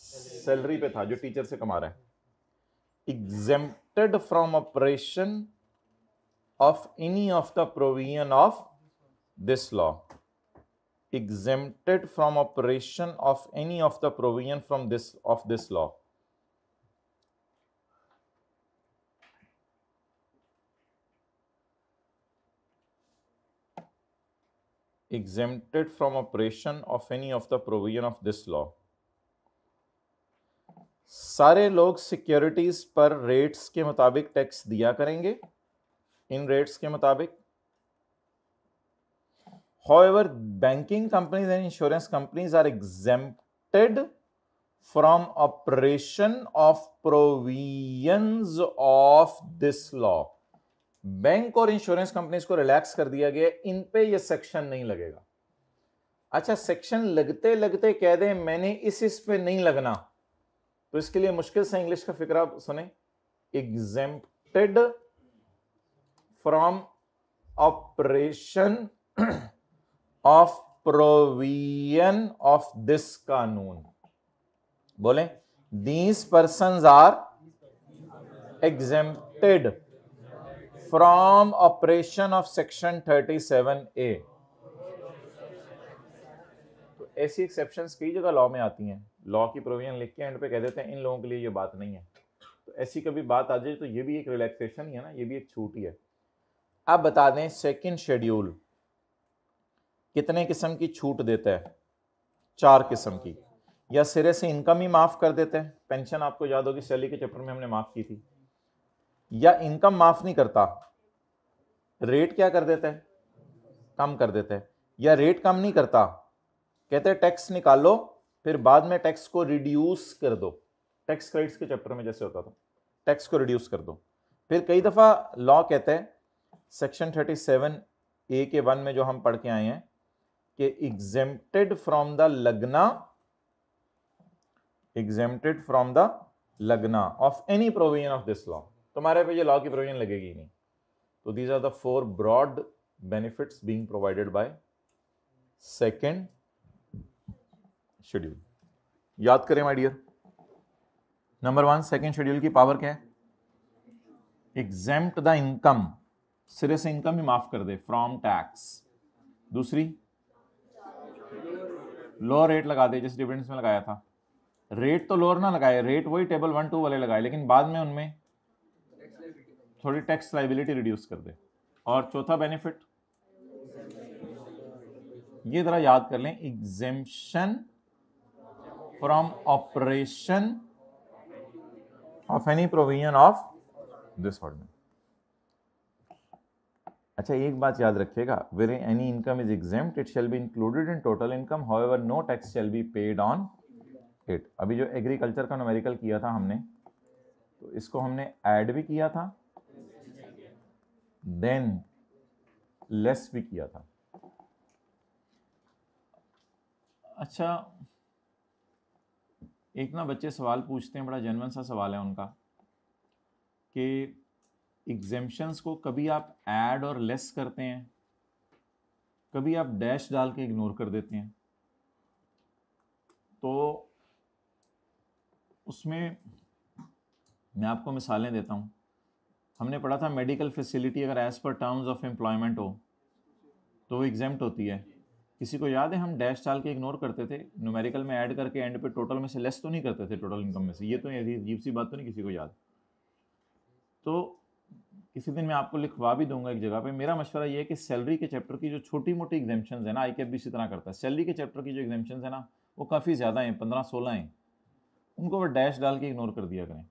A: सैलरी पे था जो टीचर से कमा रहा है। exempted from operation of any of the provision of this law, exempted from operation of any of the provision from this law. Exempted from operation of any of the provision of this law. सारे लोग securities पर rates के मुताबिक tax दिया करेंगे, in rates के मुताबिक। However, banking companies and insurance companies are exempted from operation of provisions of this law. Bank और इंश्योरेंस कंपनीज को रिलैक्स कर दिया गया, इन पे ये सेक्शन नहीं लगेगा। अच्छा, सेक्शन लगते लगते कह दें मैंने इस पे नहीं लगना, तो इसके लिए मुश्किल से इंग्लिश का फिक्रा सुने। Exempted from operation of provision of this कानून। बोले, these persons are exempted from operation of section 37A। तो ऐसी एक्सेप्शंस कई जगह लॉ में आती हैं, लॉ की प्रोविजन लिख के एंड पे कह देते हैं इन लोगों के लिए ये बात नहीं है। तो ऐसी कभी बात आ जाए तो ये भी एक रिलैक्सेशन ही है ना, ये भी एक छूट ही है। अब बता दें सेकंड शेड्यूल कितने किस्म की छूट देता है? 4 किस्म की। या सिरे से इनकम ही माफ कर देते हैं, पेंशन आपको याद होगी सैलरी के चैप्टर में हमने माफ की थी। या इनकम माफ नहीं करता, रेट क्या कर देता है? कम कर देता है। या रेट कम नहीं करता, कहते हैं टैक्स निकालो फिर बाद में टैक्स को रिड्यूस कर दो, टैक्स क्रेडिट्स के चैप्टर में जैसे होता था, टैक्स को रिड्यूस कर दो। फिर कई दफा लॉ कहते हैं सेक्शन 37A के 1 में जो हम पढ़ के आए हैं कि एग्जेम्प्टेड फ्रॉम द लगना, एग्जेम्प्टेड फ्रॉम द लगना of any provision of this law. तुम्हारे पे ये लॉ की प्रोविजन लगेगी ही नहीं। तो these are the 4 broad benefits being provided by second schedule. याद करें my dear. Number 1, second schedule की पावर क्या है? एग्जेम्प्ट द इनकम, सिरे से इनकम ही माफ कर दे फ्रॉम टैक्स। दूसरी, लो रेट लगा दे जैसे डिविडेंड्स में लगाया था। रेट तो लोअर ना लगाए, रेट वही टेबल 1, 2 वाले लगाए, लेकिन बाद में उनमें थोड़ी टैक्स लायबिलिटी रिड्यूस कर दे। और चौथा बेनिफिट ये जरा याद कर लें, exemption from operation of any provision of this ordinance. अच्छा, एक बात याद रखिएगा, where any income is exempt it shall be included in total income, however no tax shall be paid on it. अभी जो एग्रीकल्चर का न्यूमेरिकल किया था हमने, तो इसको हमने ऐड भी किया था, देन लेस भी किया था। अच्छा, एक ना बच्चे सवाल पूछते हैं, बड़ा जेन्युइन सा सवाल है उनका, कि एग्जेम्पशंस को कभी आप ऐड और लेस करते हैं, कभी आप डैश डाल के इग्नोर कर देते हैं। तो उसमें मैं आपको मिसालें देता हूँ। हमने पढ़ा था मेडिकल फैसिलिटी अगर as per terms of employment हो तो वो एग्जेम्प्ट होती है। किसी को याद है हम डैश डाल के इग्नोर करते थे, न्यूमेरिकल में ऐड करके एंड पे टोटल में से लेस तो नहीं करते थे टोटल इनकम में से। ये तो अजीब सी बात तो नहीं किसी को याद? तो किसी दिन मैं आपको लिखवा भी दूंगा एक जगह पे। मेरा मशवरा ये है कि सैलरी के चैप्टर की जो छोटी मोटी एग्जेम्पशंस है ना, ICAP भी इसी तरह करता है, सैलरी के चैप्टर की जो एग्जेम्पशंस है ना वो काफ़ी ज़्यादा हैं, 15-16 हैं, उनको वो डैश डाल के इग्नोर कर दिया करें।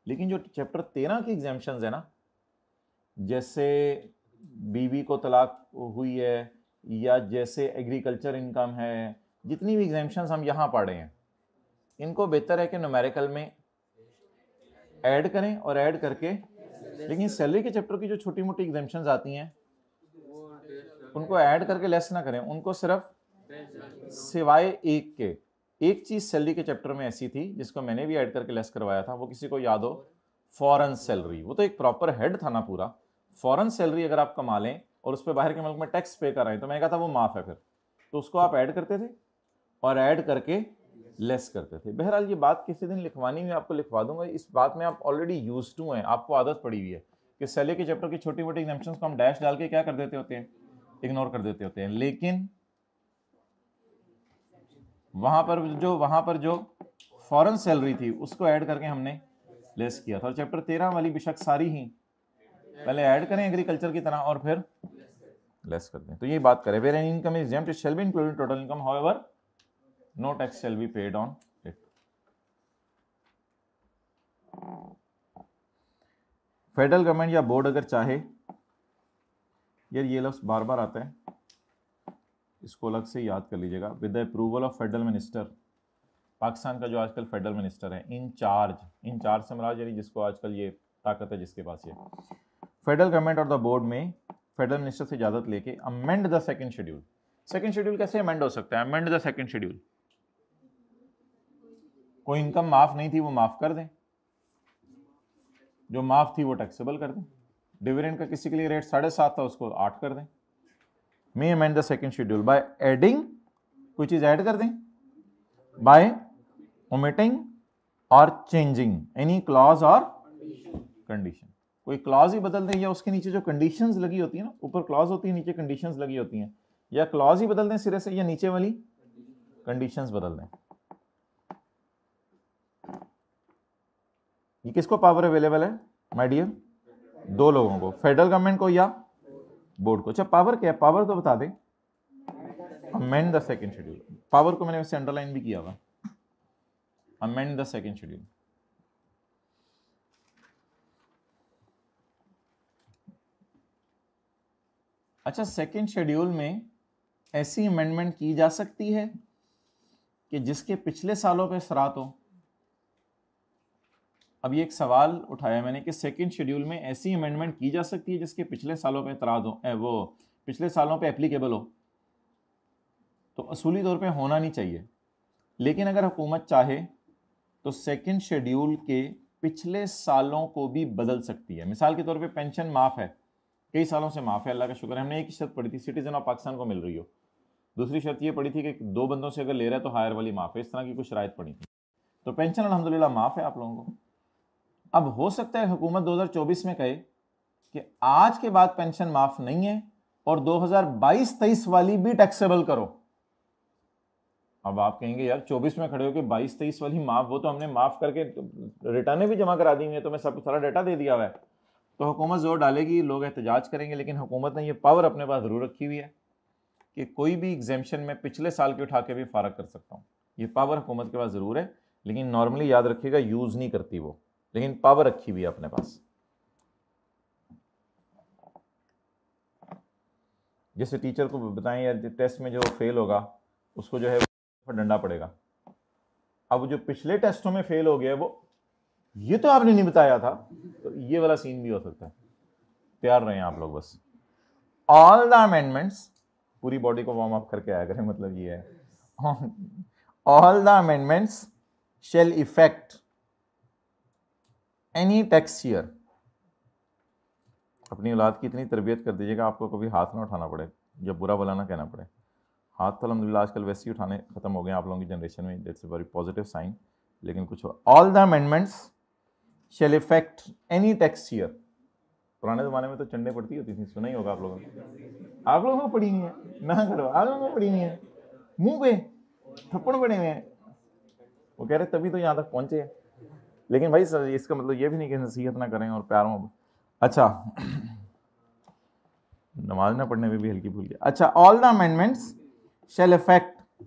A: लेकिन जो चैप्टर 13 की एग्जेम्पशंस है ना, जैसे बीवी को तलाक हुई है, या जैसे एग्रीकल्चर इनकम है, जितनी भी एग्जेम्पशंस हम यहाँ पढ़े हैं, इनको बेहतर है कि न्यूमेरिकल में ऐड करें और ऐड करके, लेकिन सैलरी के चैप्टर की जो छोटी मोटी एग्जेम्पशंस आती हैं उनको ऐड करके लेस ना करें, उनको सिर्फ सिवाय एक के। एक चीज सैलरी के चैप्टर में ऐसी थी जिसको मैंने भी ऐड करके लेस करवाया था, वो किसी को याद हो? Foreign salary. वो तो एक प्रॉपर हेड था ना पूरा। फॉरेन सैलरी अगर आप कमा लें और उस पर बाहर के मुल्क में टैक्स पे कर रहे हैं तो मैं कहा था वो माफ है, फिर तो उसको आप ऐड करते थे और ऐड करके लेस करते थे। बहरहाल ये बात किसी दिन लिखवानी हुई आपको लिखवा दूंगा, इस बात में आप ऑलरेडी यूज्ड टू हैं, आपको आदत पड़ी हुई है कि सैलरी के चैप्टर की छोटी मोटी एग्जाम्पशंस को हम डैश डाल के क्या कर देते होते हैं, इग्नोर कर देते होते हैं। लेकिन वहां पर जो फॉरेन सैलरी थी उसको ऐड करके हमने लेस किया था। और चैप्टर 13 वाली बेशक सारी ही पहले ऐड करें एग्रीकल्चर की तरह और फिर लेस कर दें। तो ये बात करें, where an income is exempt, it shall be included in total income, however no tax shall be paid on it. Federal government या बोर्ड अगर चाहे, यार ये लफ्ज बार बार आता है, इसको अलग से याद कर लीजिएगा, with the approval of federal minister. Pakistan का जो आजकल फेडरल मिनिस्टर है, इंचार्ज से मुराद यानी जिसको आजकल ये ताकत है जिसके पास ये, फेडरल गवर्नमेंट और द बोर्ड में फेडरल मिनिस्टर से इजाजत लेके amend the second schedule. Second schedule कैसे अमेंड हो सकता है? अमेंड द सेकंड शेड्यूल, कोई इनकम माफ नहीं थी वो माफ कर दें, जो माफ थी वो टैक्सेबल कर दें। डिविडेंड का किसी के लिए रेट 7.5 था उसको 8 कर दें। May amend the second schedule by adding, कोई चीज ऐड कर दें, by omitting or changing any clause or condition. कोई क्लॉज ही बदल दें या उसके नीचे जो कंडीशंस लगी होती है ना, ऊपर क्लॉज होती है नीचे कंडीशंस लगी होती हैं, या क्लॉज ही बदल दें सिरे से या नीचे वाली कंडीशंस बदल दें। ये किसको पावर अवेलेबल है माय डियर? 2 लोगों को, फेडरल गवर्नमेंट को या बोर्ड को। अच्छा पावर क्या है? पावर तो बता दें, amend the second schedule. Power को मैंने वैसे अंडरलाइन भी किया हुआ, अमेंड द सेकंड शेड्यूल। अच्छा, सेकंड शेड्यूल में ऐसी अमेंडमेंट की जा सकती है कि जिसके पिछले सालों पे असरात हो। अब ये एक सवाल उठाया मैंने कि सेकंड शेड्यूल में ऐसी अमेंडमेंट की जा सकती है जिसके पिछले सालों पे एतराज हो, वो पिछले सालों पे एप्लीकेबल हो। तो असूली तौर पे होना नहीं चाहिए, लेकिन अगर हुकूमत चाहे तो सेकंड शेड्यूल के पिछले सालों को भी बदल सकती है। मिसाल के तौर पे पेंशन माफ है, कई सालों से माफ है, अल्लाह का शुक्र है। हमने एक ही शर्त पढ़ी थी, सिटीजन ऑफ पाकिस्तान को मिल रही हो। दूसरी शर्त ये पड़ी थी कि 2 बंदों से अगर ले रहा है तो हायर वाली माफ है। इस तरह की कुछ शराइत पड़ी थी। तो पेंशन अल्हम्दुलिल्लाह माफ है आप लोगों को। अब हो सकता है हुकूमत 2024 में कहे कि आज के बाद पेंशन माफ नहीं है और 2022-23 वाली भी टैक्सेबल करो। अब आप कहेंगे यार 24 में खड़े हो कि 22-23 वाली माफ, वो तो हमने माफ करके रिटर्नें भी जमा करा दी हुई है, तो मैं सब सारा डाटा दे दिया हुआ है। तो हुकूमत जोर डालेगी, लोग एहतजाज करेंगे, लेकिन हुकूमत ने ये पावर अपने पास जरूर रखी हुई है कि कोई भी एग्जेम्पशन में पिछले साल की उठा के भी फारग कर सकता हूँ। ये पावर हुकूमत के पास जरूर है, लेकिन नॉर्मली याद रखिएगा यूज नहीं करती वो, लेकिन पावर रखी हुई है अपने पास। जैसे टीचर को बताएं यार टेस्ट में जो फेल होगा उसको जो है डंडा पड़ेगा। अब जो पिछले टेस्टों में फेल हो गया वो, ये तो आपने नहीं बताया था, तो ये वाला सीन भी हो सकता है। तैयार रहें आप लोग बस। ऑल द अमेंडमेंट्स, पूरी बॉडी को वार्म अप करके आया करें, मतलब ये है। All the amendments shall effect any tax year. अपनी औलाद की इतनी तरबियत कर दीजिएगा आपको कभी हाथ ना उठाना पड़े या बुरा भला ना कहना पड़े। हाथ तो अल्हम्दुलिल्लाह आजकल वैसे ही उठाने खत्म हो गए आप लोगों की जनरेशन में, that's a very positive sign. लेकिन कुछ all the amendments shall effect any tax year. पुराने ज़माने में तो चंडे पड़ती होती थी, सुना ही होगा आप लोगों ने। आप लोगों को पड़ी नहीं है ना, करो आप लोगों को पड़ी नहीं है, मुंह पे थप्पड़ पड़े हुए हैं। वो कह रहे तभी तो यहाँ तक पहुंचे हैं। लेकिन भाई सर इसका मतलब ये भी नहीं कि नसीहत ना करें और प्यारों। अच्छा नमाज ना पढ़ने में भी हल्की फुल्की। अच्छा, all the amendments shall effect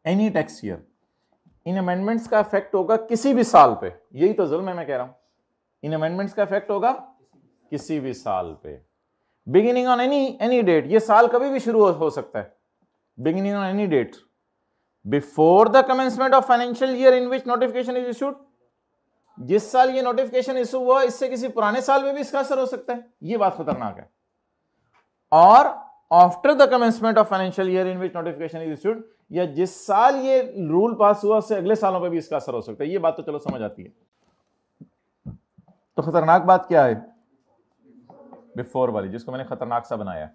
A: any tax year. इन अमेंडमेंट्स का इफेक्ट होगा किसी भी साल पे। यही तो जुल्म है, मैं कह रहा हूं इन अमेंडमेंट्स का इफेक्ट होगा किसी भी साल पे। बिगिनिंग ऑन एनी डेट, ये साल कभी भी शुरू हो सकता है, beginning on any date before the commencement of financial year in which notification is issued, जिस साल ये नोटिफिकेशन इशू हुआ इससे किसी पुराने साल में भी इसका असर हो सकता है, ये बात खतरनाक है। और after the commencement of financial year in which notification is issued, या जिस साल ये रूल पास हुआ उससे अगले सालों पे भी इसका असर हो सकता है, ये बात तो चलो समझ आती है। तो खतरनाक बात क्या है? बिफोर वाली, जिसको मैंने खतरनाक सा बनाया।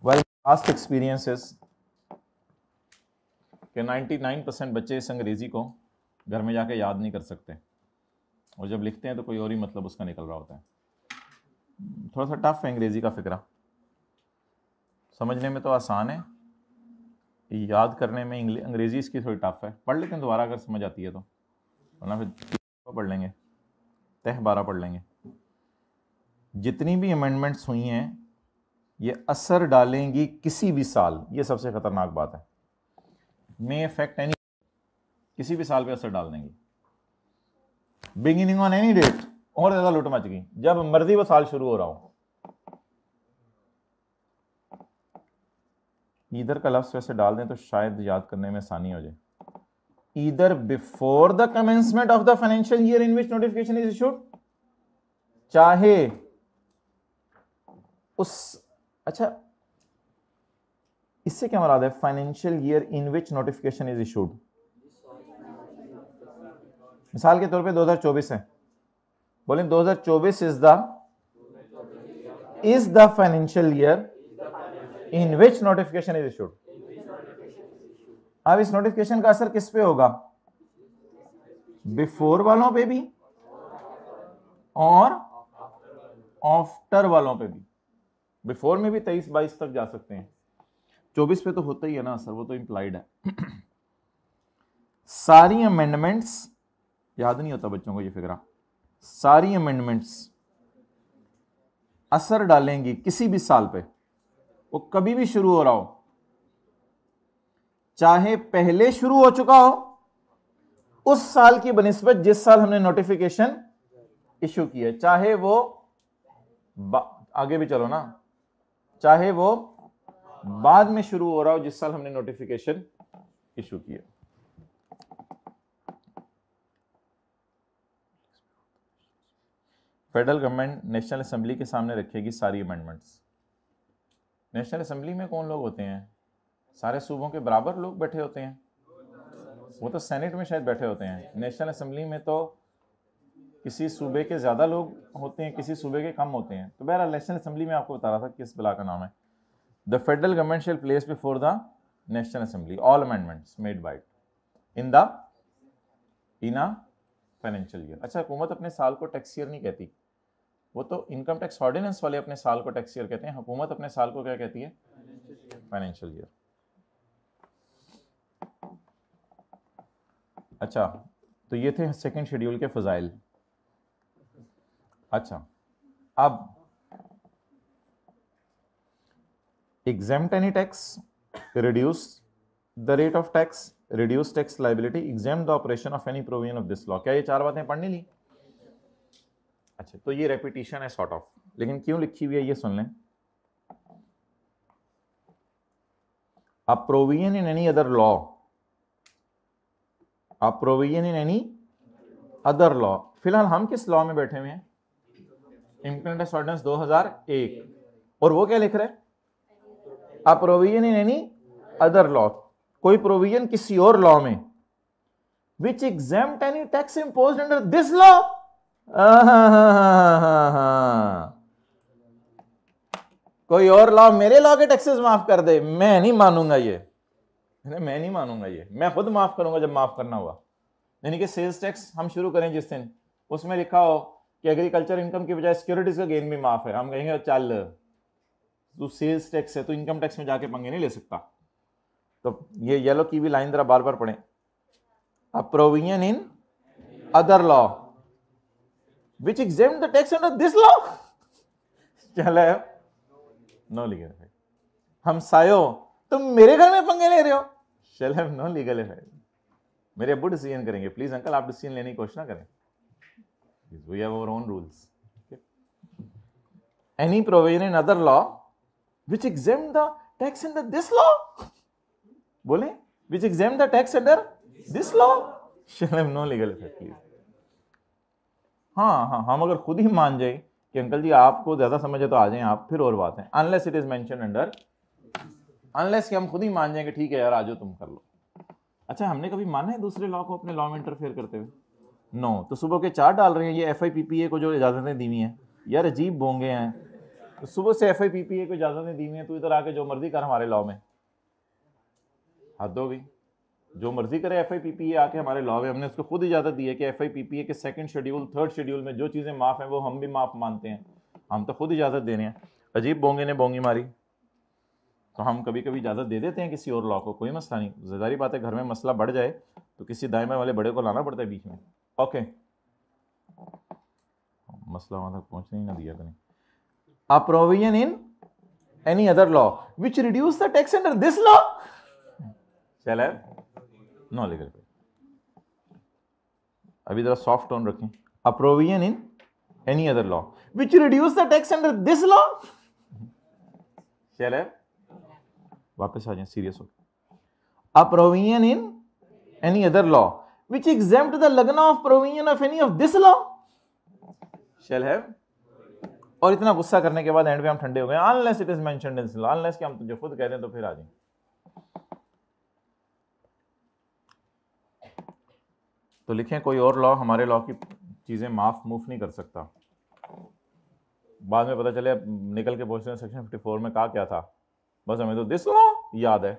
A: वेल, पास्ट एक्सपीरियंसेस कि 99% बच्चे इस अंग्रेजी को घर में जाके याद नहीं कर सकते, और जब लिखते हैं तो कोई और ही मतलब उसका निकल रहा होता है। थोड़ा सा टफ है अंग्रेजी का फिक्रा, समझने में तो आसान है, याद करने में अंग्रेजी इसकी थोड़ी टफ है। पढ़ लेते हैं दोबारा अगर समझ आती है तो, वरना फिर पढ़ लेंगे, तह 12 पढ़ लेंगे। जितनी भी अमेंडमेंट्स हुई हैं ये असर डालेंगी किसी भी साल, ये सबसे खतरनाक बात है। मे अफेक्ट एनी, किसी भी साल पे असर डाल देंगी। बिगिनिंग ऑन एनी डेट, और ज्यादा लुट मच गई, जब मर्जी वो साल शुरू हो रहा हो। ईदर का लफ्ज वैसे डाल दें तो शायद याद करने में आसानी हो जाए। Either before the commencement of the financial year in which notification is issued, चाहे उस, अच्छा इससे क्या मुराद है? Financial year in which notification is issued, मिसाल के तौर पे 2024 है, बोलें 2024 is the financial year in which notification is issued. अब इस नोटिफिकेशन का असर किस पे होगा? बिफोर वालों पे भी और आफ्टर वालों पे भी। बिफोर में भी 23-22 तक जा सकते हैं, 24 पे तो होता ही है ना असर, वो तो इंप्लाइड है। सारी अमेंडमेंट्स, याद नहीं होता बच्चों को ये फिक्रा, सारी अमेंडमेंट्स असर डालेंगी किसी भी साल पे, वो कभी भी शुरू हो रहा हो, चाहे पहले शुरू हो चुका हो उस साल की बनिस्बत जिस साल हमने नोटिफिकेशन इशू की है, चाहे वो आगे भी चलो ना, चाहे वो बाद में शुरू हो रहा हो जिस साल हमने नोटिफिकेशन इशू की है। फेडरल गवर्नमेंट नेशनल असेंबली के सामने रखेगी सारी अमेंडमेंट्स। नेशनल असेंबली में कौन लोग होते हैं? सारे सूबों के बराबर लोग बैठे होते हैं, वो तो सेनेट में शायद बैठे होते हैं। नेशनल असेंबली में तो किसी सूबे के ज़्यादा लोग होते हैं, किसी सूबे के कम होते हैं। तो बहरहाल नेशनल असेंबली में आपको बता रहा था किस बिला का नाम है। The federal government shall place before the national assembly all amendments made by in a financial year. अच्छा, हुकूमत अपने साल को टैक्स ईयर नहीं कहती, वो तो इनकम टैक्स ऑर्डिनेंस वाले अपने साल को टैक्स ईयर कहते हैं, हुकूमत अपने साल को क्या कहती है? Financial year. अच्छा, तो ये थे सेकंड शेड्यूल के फजाइल। अच्छा, अब exempt any tax, reduce the rate of tax, reduce tax liability, exempt the operation of any provision of this law। क्या ये चार बातें पढ़नी ली? अच्छा, तो ये रेपिटेशन है सॉर्ट ऑफ, लेकिन क्यों लिखी हुई है ये सुन लें। A provision in any other law, a provision in any other law, फिलहाल हम किस लॉ में बैठे हुए हैं? इनकम टैक्स ऑर्डिनेंस 2001, और वो क्या लिख रहे हैं? A provision in any other law, कोई प्रोविजन किसी और लॉ में, which exempt any tax imposed under this law। कोई और लॉ मेरे लॉ के टैक्सेस माफ कर दे, मैं नहीं मानूंगा ये, मैं नहीं मानूंगा ये, मैं खुद माफ करूंगा जब माफ करना हुआ। यानी कि सेल्स टैक्स हम शुरू करें जिस दिन, उसमें लिखा हो कि एग्रीकल्चर इनकम की बजाय सिक्योरिटीज का गेन भी माफ है, हम कहेंगे चल तू सेल्स टैक्स है, तो इनकम टैक्स में जाके पंगे नहीं ले सकता। तो ये येलो की भी लाइन जरा बार बार पढ़ें। अ provision in other law which exempt the tax under this law, चल नो लीगल इफेक्ट। हम सायो तुम मेरे घर में पंगे ले रहे हो, shall have no legal effect. मेरे अब्बू डिसीजन करेंगे, प्लीज अंकल आप डिसीजन लेने की कोशिश ना करें। please. We have our own rules. Okay. Any provision in other law which exempt the tax under this law. बोले which exempt the tax under this law shall have no legal effect, please. हाँ, हम अगर खुद ही मान जाए कि uncle जी आपको ज्यादा समझ है तो आ जाएं आप, फिर और बात है. Unless it is mention under, unless कि हम खुद ही मान जाएंगे ठीक है यार आ जाओ तुम कर लो. अच्छा, हमने कभी माना है दूसरे लॉ को अपने लॉ में इंटरफेयर करते हुए? नो. तो सुबह के 4 डाल रहे हैं ये FIPPA को जो इजाजतें दी हुई हैं. यार अजीब बोंगे हैं. तो सुबह से FIPPA को इजाजतें दी हुई हैं, तू इधर आके जो मर्जी कर हमारे लॉ में. हद हो गई. जो मर्जी करे FIPPA आके हमारे लॉ में. हमने उसको खुद इजाजत दी है कि FIPPA के 2nd शेड्यूल 3rd शेड्यूल में जो चीजें माफ हैं वो हम भी माफ मानते हैं. हम तो खुद इजाजत दे रहे हैं. अजीब बोंगे ने बोंगी मारी तो हम कभी कभी इजाजत दे देते हैं किसी और लॉ को, कोई मसला नहीं. ज़ाहिर बात है घर में मसला बढ़ जाए तो किसी दायमे वाले बड़े को लाना पड़ता है बीच में. ओके, मसला वहां तक पहुंचने ही ना दिया करें. A provision in any other law which reduce the tax under this law shall have no legal effect. अभी जरा सॉफ्ट टोन रखें. A provision in any other law which reduce the tax under this law shall have, वापस आ जाए serious हो. A provision in any other law which exempt the lagna of provision of any of this law shall have. और इतना गुस्सा करने के बाद एंड पे हम ठंडे हो गए. unless it is mentioned in this law, unless कि हम तुझे खुद कहते हैं तो फिर आ जाए. तो लिखें कोई और लॉ हमारे लॉ की चीजें माफ मूफ नहीं कर सकता. बाद में पता चले निकल के पूछते हैं सेक्शन 54 में कहा क्या था. बस हमें तो दिस लॉ याद है,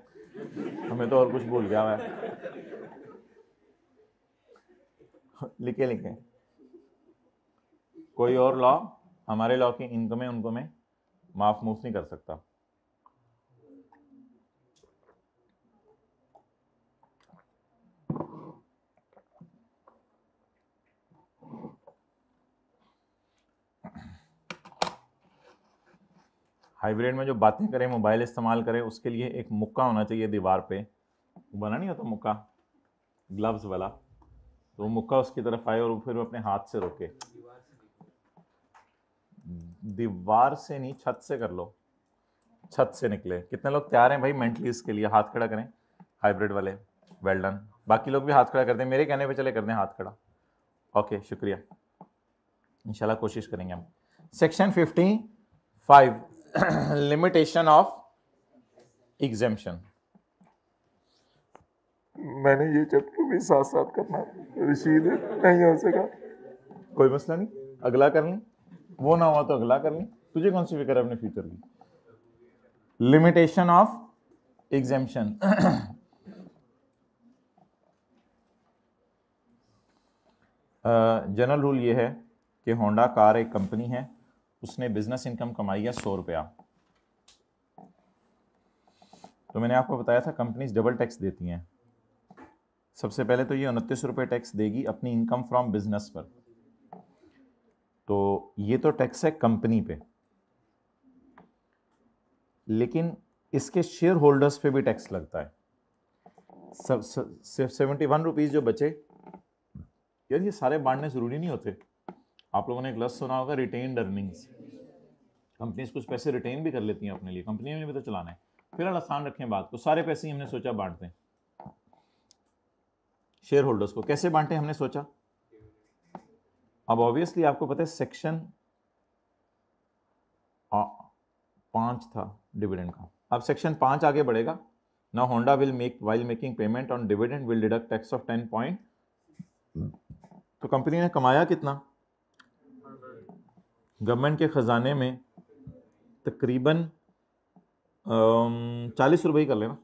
A: हमें तो और कुछ भूल गया है. लिखे लिखे कोई और लॉ हमारे लॉ की इनकम है उनको में माफ मूफ नहीं कर सकता. हाइब्रिड में जो बातें करें, मोबाइल इस्तेमाल करें, उसके लिए एक मुक्का होना चाहिए दीवार पे. बना नहीं होता मुक्का ग्लव्स वाला, तो मुक्का उसकी तरफ आए और फिर अपने हाथ से रोके. दीवार से नहीं, छत से कर लो, छत से निकले. कितने लोग तैयार हैं भाई मेंटली इसके लिए? हाथ खड़ा करें हाइब्रिड वाले. Well done. बाकी लोग भी हाथ खड़ा कर दें, मेरे कहने पे चले कर दें हाथ खड़ा. ओके, शुक्रिया. इंशाल्लाह कोशिश करेंगे हम. Section 55 limitation of exemption. मैंने ये चैप्टर भी साथ साथ करना रशीद नहीं हो सका, कोई मसला नहीं, अगला कर लें. वो ना हुआ तो अगला कर लें. तुझे कौन सी फिक्र है अपने फ्यूचर की? Limitation of exemption. General rule ये है कि होंडा कार एक कंपनी है, उसने बिजनेस इनकम कमाई है 100 रुपया. तो मैंने आपको बताया था कंपनीज डबल टैक्स देती हैं. सबसे पहले तो ये 29 रुपये टैक्स देगी अपनी इनकम फ्रॉम बिजनेस पर. तो ये तो टैक्स है कंपनी पे, लेकिन इसके शेयर होल्डर्स पे भी टैक्स लगता है. 71 रुपीज़ जो बचे, यार ये सारे बांटने जरूरी नहीं होते. आप लोगों ने एक लफ्ज़ सुना होगा रिटेन्ड अर्निंग्स. कंपनीज कुछ पैसे रिटेन भी कर लेती हैं अपने लिए, कंपनी में भी तो चलाना है. फिर आसान रखें बात को, सारे पैसे ही हमने सोचा बांटते हैं. शेयर होल्डर्स को कैसे बांटे हमने सोचा. अब ऑब्वियसली आपको पता है सेक्शन 5 था डिविडेंड का. अब सेक्शन 5 आगे बढ़ेगा. Now Honda will make while making payment on dividend will deduct tax of 10 point. तो कंपनी ने कमाया कितना? गवर्नमेंट के खजाने में तकरीबन 40 रुपये ही कर लेना.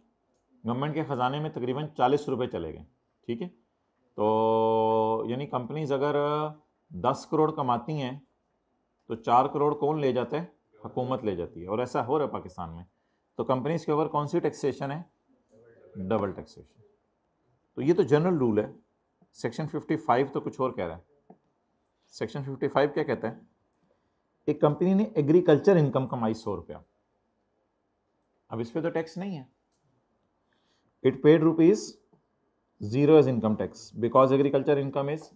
A: गवर्नमेंट के खजाने में तकरीबन 40 रुपये चले गए. ठीक है, तो यानी कंपनीज अगर 10 करोड़ कमाती हैं तो 4 करोड़ कौन ले जाता है? हुकूमत ले जाती है. और ऐसा हो रहा है पाकिस्तान में. तो कंपनीज के ऊपर कौन सी टैक्सेशन है? Double taxation. तो ये तो जनरल रूल है. सेक्शन 55 तो कुछ और कह रहा है. सेक्शन 55 क्या कहता है? एक कंपनी ने एग्रीकल्चर इनकम कमाई 100 रुपया. अब इस पे तो टैक्स नहीं है. It paid ₹0 as income tax because agriculture income is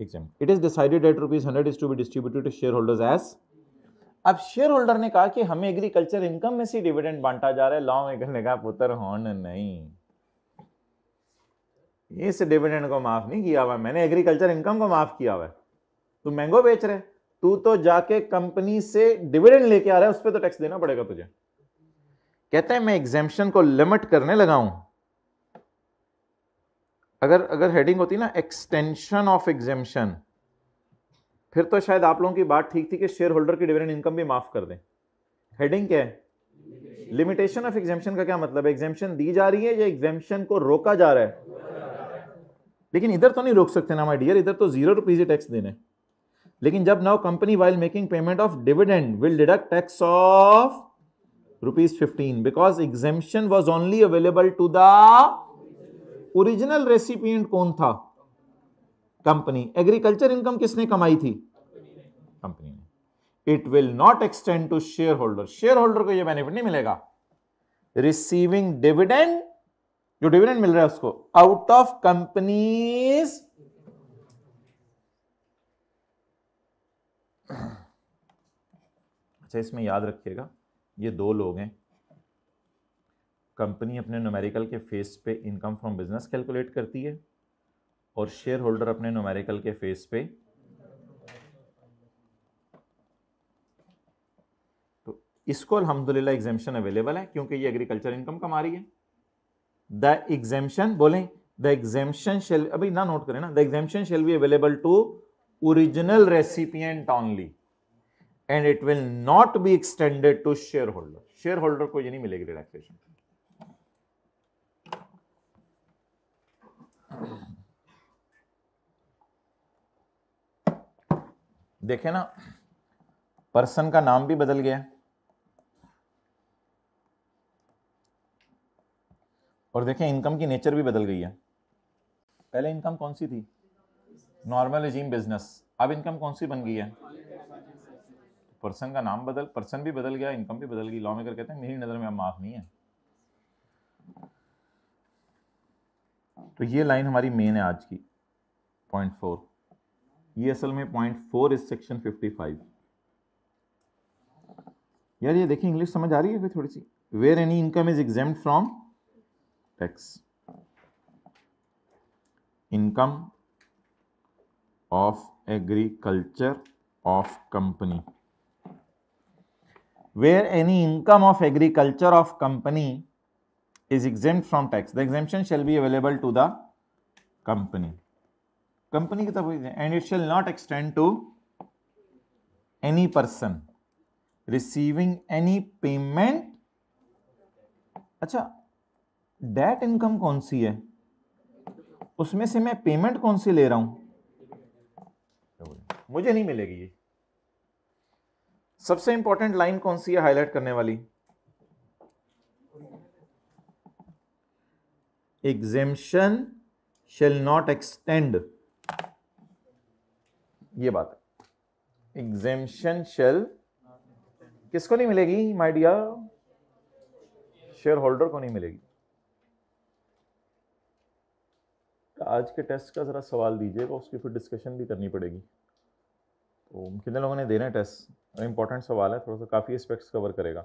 A: exempt. It is decided that ₹100 is to be distributed to shareholders as. अब शेयर होल्डर ने कहा कि हमें एग्रीकल्चर इनकम में से डिविडेंड बांटा जा रहा है। लॉ मेकर ने कहा पुत्र होन नहीं, इस डिविडेंड को माफ नहीं किया हुआ, मैंने एग्रीकल्चर इनकम को माफ किया हुआ है। तू मैंगो बेच रहे, तू तो जाके कंपनी से डिविडेंड लेके आ रहा है, उस पर तो टैक्स देना पड़ेगा तुझे। कहते हैं मैं एग्जेम्पशन को लिमिट करने लगा हूं। अगर हेडिंग होती ना एक्सटेंशन ऑफ एग्जेम्पशन, फिर तो शायद आप लोगों की बात ठीक थी कि शेयर होल्डर की डिविडेंड इनकम भी माफ कर दें। हेडिंग क्या है? लिमिटेशन ऑफ एग्जेम्पशन का क्या मतलब है? एग्जेम्पशन दी जा रही है या एग्जेम्पशन को रोका जा रहा है? लेकिन इधर तो नहीं रोक सकते ना माय डियर, इधर तो ₹0 टैक्स देने। लेकिन जब now company while making payment of dividend will deduct tax of ₹15 because exemption was only available to the original recipient. कौन था? कंपनी। एग्रीकल्चर इनकम किसने कमाई थी? कंपनी ने। It will not extend to share holder, share holder को यह benefit नहीं मिलेगा। रिसीविंग डिविडेंड, जो डिविडेंड मिल रहा है उसको आउट ऑफ कंपनीज अच्छा, इसमें याद रखिएगा ये दो लोग हैं। कंपनी अपने न्यूमेरिकल के फेस पे इनकम फ्रॉम बिजनेस कैलकुलेट करती है और शेयर होल्डर अपने न्यूमेरिकल के फेस पे। तो इसको अल्हम्दुलिल्लाह एग्जेम्पशन अवेलेबल है क्योंकि ये एग्रीकल्चर इनकम कमा रही है। द एग्जेम्पशन बोलें, द एग्जेम्पशन शेल, अभी ना नोट करें ना, the exemption shall be available to original recipient only and it will not be extended to share holder. Share holder को ये नहीं मिलेगी रिलैक्सेशन। देखें ना, पर्सन का नाम भी बदल गया और देखें इनकम की नेचर भी बदल गई है। पहले इनकम कौन सी थी? Normal regime business. अब इनकम कौन सी बन गई है? पर्सन का नाम बदल, पर्सन भी बदल गया, इनकम भी बदल गई। लॉ मेकर कहते हैं मेरी नजर में अब माफ नहीं है। तो ये लाइन हमारी मेन है आज की, पॉइंट 4। ये असल में पॉइंट 4 इज सेक्शन 55। यार ये देखिए इंग्लिश समझ आ रही है फिर थोड़ी सी। Where any income is exempt from tax, income of agriculture of company, where any income of agriculture of company is exempt from tax, the exemption shall be available to the company की तरफ, and it shall not extend to any person receiving any payment। अच्छा, date income कौन सी है? उसमें से मैं payment कौन सी ले रहा हूं? मुझे नहीं मिलेगी ये। सबसे इंपॉर्टेंट लाइन कौन सी है हाईलाइट करने वाली? एग्जेम्पशन शेल नॉट एक्सटेंड, ये बात है। एग्जेम्पशन शेल किसको नहीं मिलेगी माय डियर? शेयर होल्डर को नहीं मिलेगी। आज के टेस्ट का जरा सवाल दीजिएगा, उसकी फिर डिस्कशन भी करनी पड़ेगी। तो कितने लोगों ने देना है टेस्ट? इंपॉर्टेंट सवाल है, थोड़ा सा काफ़ी एस्पेक्ट्स कवर करेगा।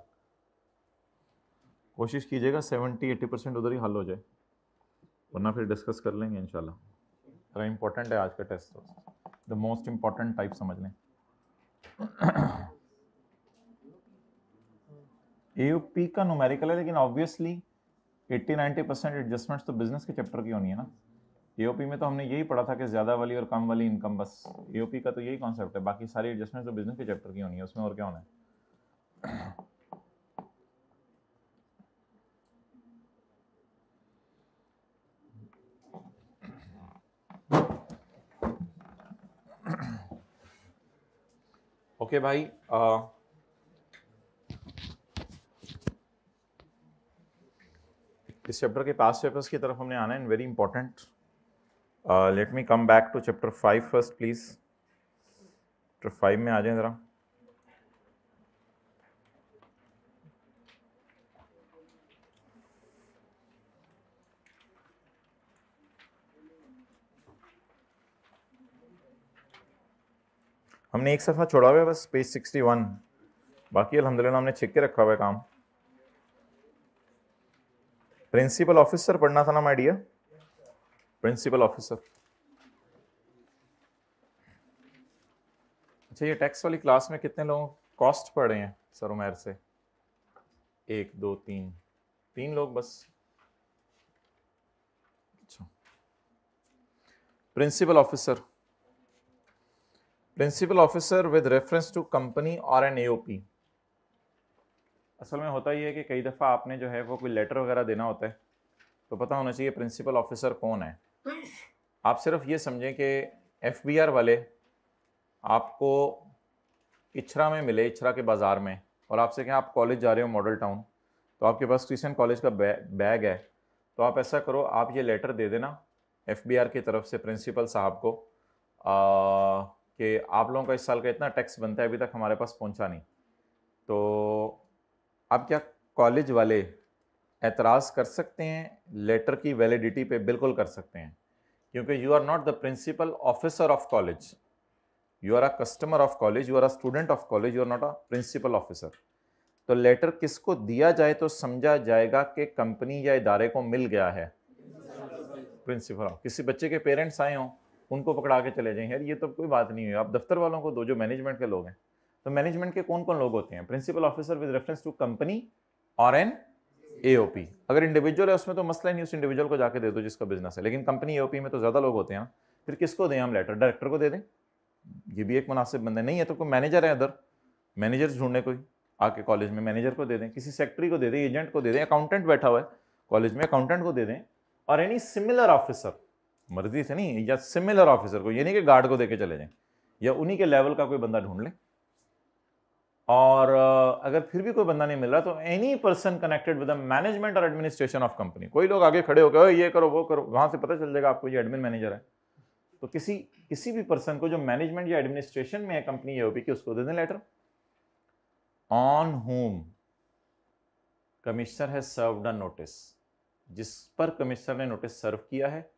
A: कोशिश कीजिएगा 70-80% उधर ही हल हो जाए, वरना फिर डिस्कस कर लेंगे इंशाल्लाह। थोड़ा इंपॉर्टेंट है आज का टेस्ट, तो द मोस्ट इंपॉर्टेंट टाइप समझ लें। एओपी का न्यूमेरिकल है, लेकिन ऑब्वियसली 80-90% एडजस्टमेंट्स तो बिजनेस के चैप्टर की होनी है ना। एओपी में तो हमने यही पढ़ा था कि ज़्यादा वाली और कम वाली इनकम, बस एओपी का तो यही कॉन्सेप्ट है। बाकी सारी एडजस्टमेंट तो बिजनेस के चैप्टर की होनी है, उसमें और क्या होना है। ओके भाई, इस चैप्टर के पास पेपर्स की तरफ हमने आना है, very important. Let me come back to chapter 5 first please. Chapter 5 में आ जाए ज़रा। हमने एक सफ़ा छोड़ा हुआ है बस, पेज 61, बाकी अल्हम्दुलिल्लाह हमने छिक के रखा हुआ है काम। प्रिंसिपल ऑफिसर पढ़ना था ना माय डियर, प्रिंसिपल ऑफिसर। अच्छा, ये टैक्स वाली क्लास में कितने लोग कॉस्ट पढ़ रहे हैं सर उमैर से? 1 2 3 लोग बस। अच्छा, principal officer, principal officer with reference to company or an AOP. असल में होता ही है कि कई दफ़ा आपने जो है वो कोई लेटर वगैरह देना होता है, तो पता होना चाहिए प्रिंसिपल ऑफिसर कौन है। आप सिर्फ ये समझें कि एफबीआर वाले आपको इछरा में मिले, इछरा के बाज़ार में, और आपसे कहें आप कॉलेज जा रहे हो मॉडल टाउन, तो आपके पास क्रिश्चियन कॉलेज का बैग है, तो आप ऐसा करो, आप ये लेटर दे देना एफबीआर की तरफ से प्रिंसिपल साहब को कि आप लोगों का इस साल का इतना टैक्स बनता है, अभी तक हमारे पास पहुंचा नहीं। तो अब क्या कॉलेज वाले एतराज़ कर सकते हैं लेटर की वैलिडिटी पे? बिल्कुल कर सकते हैं, क्योंकि you are not the principal officer of college, you are a customer of college, you are a student of college, you are not a principal officer. तो लेटर किसको दिया जाए तो समझा जाएगा कि कंपनी या इदारे को मिल गया है? प्रिंसिपल। किसी बच्चे के पेरेंट्स आए हों, उनको पकड़ा के चले जाएं, यार ये तो कोई बात नहीं हुई, आप दफ्तर वालों को दो जो मैनेजमेंट के लोग हैं। तो मैनेजमेंट के कौन कौन लोग होते हैं? Principal officer with reference to company or an AOP. अगर इंडिविजुअल है उसमें तो मसला ही नहीं, उस इंडिविजुअल को जाके दे दो जिसका बिजनेस है, लेकिन कंपनी एओपी में तो ज्यादा लोग होते हैं ना, फिर किसको दें हम लेटर? डायरेक्टर को दे दें, ये भी एक मुनासिब बंदा नहीं है तो कोई मैनेजर है अदर, मैनेजर ढूंढने कोई आके कॉलेज में, मैनेजर को दे दें, किसी सेक्रेटरी को दे दें, एजेंट को दे दें, अकाउंटेंट बैठा हुआ है कॉलेज में, अकाउंटेंट को दे दें, और एनी सिमिलर ऑफिसर, मर्जी से नहीं, या सिमिलर ऑफिसर को, ये नहीं कि गार्ड को देके चले जाएं, या उन्हीं के लेवल का कोई बंदा ढूंढ लें। और अगर फिर भी कोई बंदा नहीं मिल रहा तो any person connected with the management और एडमिनिस्ट्रेशन ऑफ कंपनी। कोई लोग आगे खड़े होकर ये करो वो करो, वहां से पता चल जाएगा आपको ये एडमिन मैनेजर है। तो किसी भी पर्सन को जो मैनेजमेंट या एडमिनिस्ट्रेशन में है कंपनी एओपी की, उसको दे दें letter. On whom commissioner has served a notice, जिस पर कमिश्नर ने नोटिस सर्व किया है,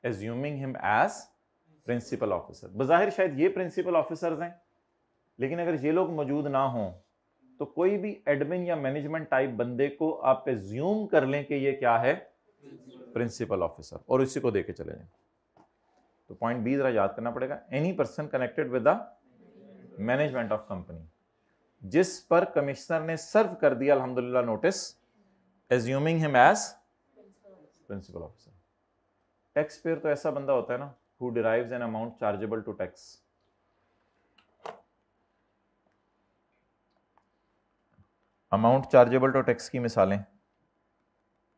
A: assuming him as principal officer. बज़ाहिर शायद ये प्रिंसिपल ऑफिसर्स हैं, लेकिन अगर ये लोग मौजूद ना हों तो कोई भी एडमिन या मैनेजमेंट टाइप बंदे को आप एज्यूम कर लें कि ये क्या है? प्रिंसिपल ऑफिसर, और इसी को देके चले जाएं। तो पॉइंट बी जरा याद करना पड़ेगा, any person connected with the management of company, जिस पर कमिश्नर ने सर्व कर दिया अल्हम्दुलिल्लाह notice, assuming him as principal officer. Tax payer तो ऐसा बंदा होता है ना, who derives an amount chargeable to tax. Amount chargeable to tax की मिसालें,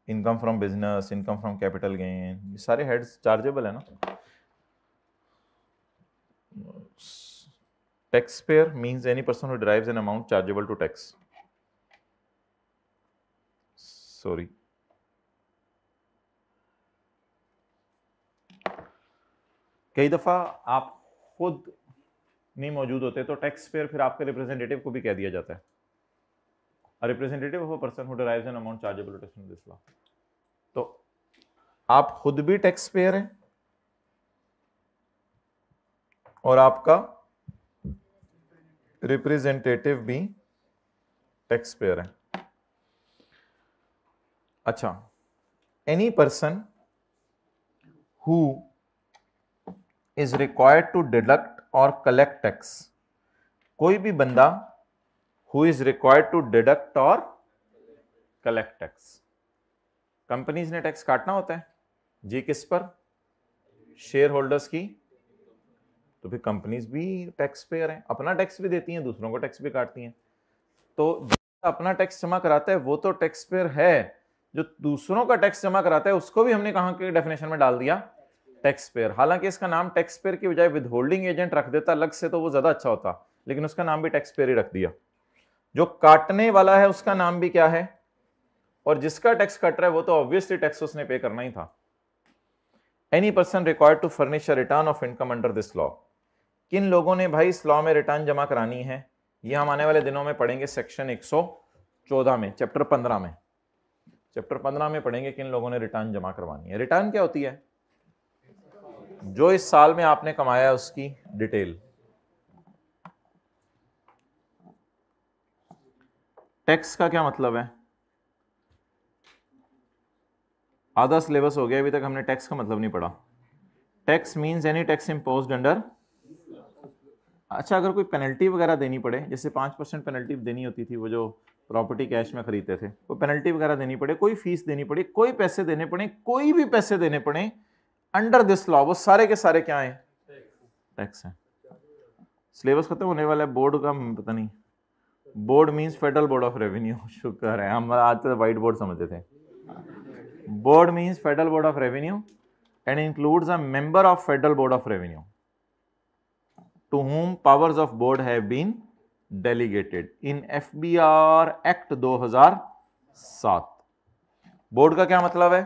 A: income from business, income from capital gain, ये सारे हेड्स चार्जेबल है ना। Taxpayer means any person who derives an amount chargeable to tax. Sorry. कई दफा आप खुद नहीं मौजूद होते तो टैक्स पेयर फिर आपके रिप्रेजेंटेटिव को भी कह दिया जाता है, representative of a person who derives an amount chargeable to tax in this law. तो आप खुद भी टैक्स पेयर हैं और आपका रिप्रेजेंटेटिव भी टैक्स पेयर है। अच्छा, any person who is required to deduct or collect tax, कोई भी बंदा who is required to deduct or collect tax. Companies ने टैक्स काटना होता है जी, किस पर? शेयर होल्डर्स की। तो फिर कंपनीज भी टैक्स पेयर हैं, अपना टैक्स भी देती हैं, दूसरों को टैक्स भी काटती हैं। तो जो अपना टैक्स जमा कराता है वो तो टैक्स पेयर है, जो दूसरों का टैक्स जमा कराता है उसको भी हमने कहां के डेफिनेशन में डाल दिया? Tax payer. हालांकि इसका नाम टैक्स पेयर की बजाय विद होल्डिंग एजेंट रख देता अलग से तो वो ज्यादा अच्छा होता, लेकिन उसका नाम भी टैक्स पेयर ही रख दिया। जो काटने वाला है उसका नाम भी क्या है? और जिसका टैक्स कट रहा है वो तो ऑब्वियसली टैक्स उसने पे करना ही था। Any person required to furnish a return of income under this law. किन लोगों ने भाई इस लॉ में रिटर्न जमा करानी है? ये हम आने वाले दिनों में पढ़ेंगे सेक्शन 114 में, चैप्टर 15 में। चैप्टर 15 में पढ़ेंगे किन लोगों ने रिटर्न जमा करवानी है। रिटर्न क्या होती है? जो इस साल में आपने कमाया उसकी डिटेल। टैक्स का क्या मतलब है? आधा सिलेबस हो गया, अभी तक हमने टैक्स का मतलब नहीं पढ़ा। Tax means any tax imposed under. अच्छा, अगर कोई पेनल्टी वगैरह देनी पड़े, जैसे 5% पेनल्टी देनी होती थी, वो जो प्रॉपर्टी कैश में खरीदते थे, वो पेनल्टी वगैरह देनी पड़े, कोई फीस देनी पड़े, कोई पैसे देने पड़े, कोई भी पैसे देने पड़े अंडर दिस लॉ, वो सारे के सारे क्या है? टैक्स है। सिलेबस खत्म होने वाला है, बोर्ड का पता नहीं। Board means federal board of revenue. शुक्र है, हम आज तो व्हाइट बोर्ड समझते थे। Board means federal board of revenue and includes a member of federal board of revenue to whom powers of board have been delegated in FBR Act 2007। Board का क्या मतलब है?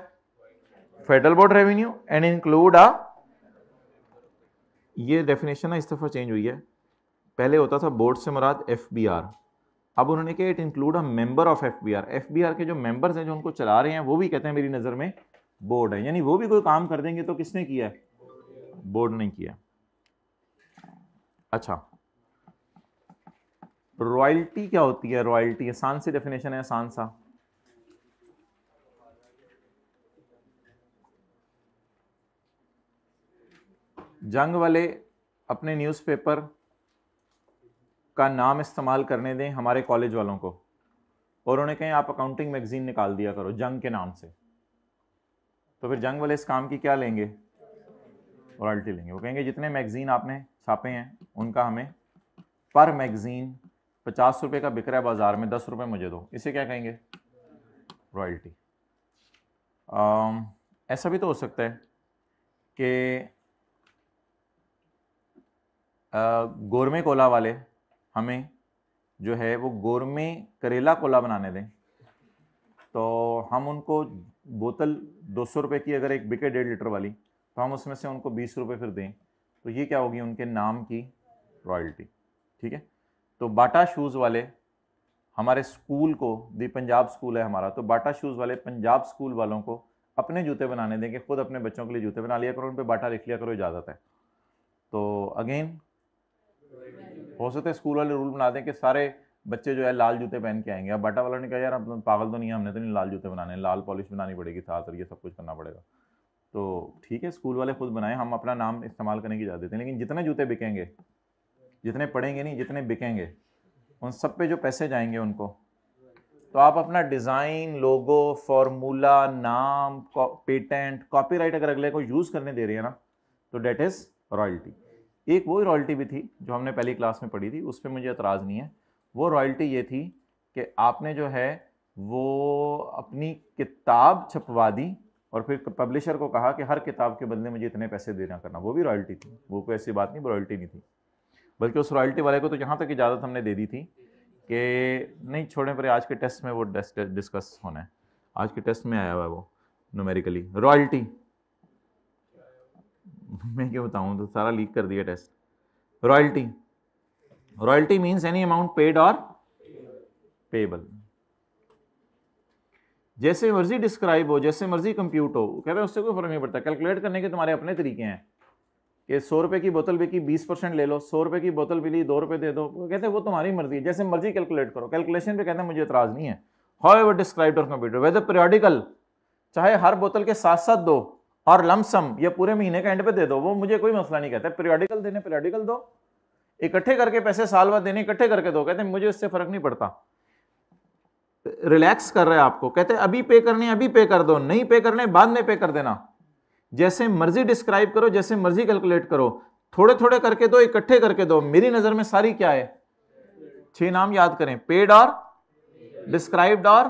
A: Federal board revenue and include a, ये definition ना इस दफा change हुई है, पहले होता था बोर्ड से मुराद FBR, अब उन्होंने कहा it include a member of FBR। FBR के जो मेंबर्स हैं जो उनको चला रहे हैं वो भी कहते हैं मेरी नजर में बोर्ड है, यानी वो भी कोई काम कर देंगे तो किसने किया है? बोर्ड ने किया। अच्छा, रॉयल्टी क्या होती है? रॉयल्टी आसान सी डेफिनेशन है, आसान सा। जंग वाले अपने न्यूज़पेपर का नाम इस्तेमाल करने दें हमारे कॉलेज वालों को, और उन्हें कहें आप अकाउंटिंग मैगजीन निकाल दिया करो जंग के नाम से, तो फिर जंग वाले इस काम की क्या लेंगे? रॉयल्टी लेंगे। वो कहेंगे जितने मैगजीन आपने छापे हैं उनका हमें पर मैगजीन 50 रुपए का बिक रहा है बाजार में, 10 रुपए मुझे दो, इसे क्या कहेंगे? रॉयल्टी। ऐसा भी तो हो सकता है कि गोरमे कोला वाले हमें जो है वो गोरमे करेला कोला बनाने दें, तो हम उनको बोतल 200 रुपये की अगर एक बिके 1.5 लीटर वाली, तो हम उसमें से उनको 20 रुपये फिर दें, तो ये क्या होगी? उनके नाम की रॉयल्टी। ठीक है। तो बाटा शूज़ वाले हमारे स्कूल को, दी पंजाब स्कूल है हमारा, तो बाटा शूज़ वाले पंजाब स्कूल वालों को अपने जूते बनाने देंगे, खुद अपने बच्चों के लिए जूते बना लिया करो, उन पर बाटा लिख लिया करो, इजाज़त है। तो अगेन हो सकता है स्कूल वाले रूल बना दें कि सारे बच्चे जो है लाल जूते पहन के आएंगे। अब बाटा वालों ने कहा यार हम पागल तो नहीं है, हमने तो नहीं लाल जूते बनाने, लाल पॉलिश बनानी पड़ेगी साथ और ये सब कुछ करना पड़ेगा। तो ठीक है, स्कूल वाले खुद बनाएं, हम अपना नाम इस्तेमाल करने की इजाज़त देते हैं, लेकिन जितने जूते बिकेंगे, जितने पड़ेंगे नहीं, जितने बिकेंगे, उन सब पे जो पैसे जाएंगे उनको, तो आप अपना डिज़ाइन, लोगो, फॉर्मूला, नाम, पेटेंट, कॉपीराइट अगर अगले को यूज़ करने दे रही है ना, तो डेट इज़ रॉयल्टी। एक वो रॉयल्टी भी थी जो हमने पहली क्लास में पढ़ी थी, उस पर मुझे एतराज़ नहीं है। वो रॉयल्टी ये थी कि आपने जो है वो अपनी किताब छपवा दी और फिर पब्लिशर को कहा कि हर किताब के बदले मुझे इतने पैसे देना करना, वो भी रॉयल्टी थी। वो कोई ऐसी बात नहीं, रॉयल्टी नहीं थी, बल्कि उस रॉयल्टी वाले को तो यहाँ तक इजाज़त हमने दे दी थी कि नहीं छोड़ें, पर आज के टेस्ट में वो डिस्कस होना है, आज के टेस्ट में आया हुआ है वो न्यूमेरिकली रॉयल्टी। मैं क्यों बताऊं, तो सारा लीक कर दिया test. Royalty, royalty means any amount paid और पेबल, जैसे मर्जी डिस्क्राइब हो, जैसे मर्जी कंप्यूट हो, कहते हैं उससे कोई फर्क नहीं पड़ता, कैलकुलेट करने के तुम्हारे अपने तरीके हैं कि 100 रुपए की बोतल बिकी 20% ले लो, 100 रुपए की बोतल मिली 2 रुपए दे दो, वो कहते हैं वो तुम्हारी मर्जी है, जैसे मर्जी कैलकुलेट करो। कैलकुलेशन पे कहते हैं मुझे एतराज नहीं है। However described on computer whether periodical, चाहे हर बोतल के साथ साथ दो और लमसम या पूरे महीने का एंड पे दे दो, वो मुझे कोई मसला नहीं कहता। पीरियोडिकल देने पीरियोडिकल दो, इकट्ठे करके पैसे साल बाद देने इकट्ठे करके दो, कहते हैं मुझे इससे फर्क नहीं पड़ता। रिलैक्स कर रहे हैं आपको, कहते हैं अभी पे करने अभी पे कर दो, नहीं पे करने बाद में पे कर देना, जैसे मर्जी डिस्क्राइब करो, जैसे मर्जी कैलकुलेट करो, थोड़े थोड़े करके दो, इकट्ठे करके दो। मेरी नजर में सारी क्या है? 6 नाम याद करें, पेड और डिस्क्राइब्ड और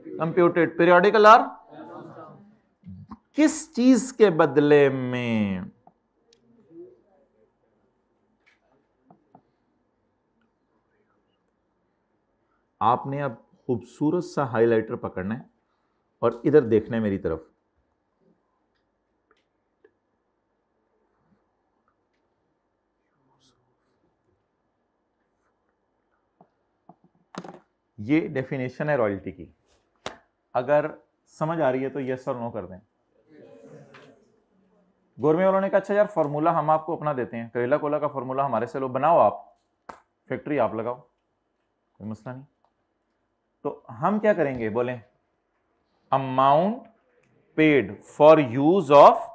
A: कंप्यूटेड, पीरियोडिकल और किस चीज के बदले में? आपने अब खूबसूरत सा हाइलाइटर पकड़ना है और इधर देखना है मेरी तरफ, ये डेफिनेशन है रॉयल्टी की। अगर समझ आ रही है तो यस और नो कर दें। गोरमे वालों ने कहा अच्छा यार फॉर्मूला हम आपको अपना देते हैं, करेला कोला का फॉर्मूला हमारे से लो, बनाओ आप, फैक्ट्री आप लगाओ, कोई मसला नहीं। तो हम क्या करेंगे, बोले amount paid for use of.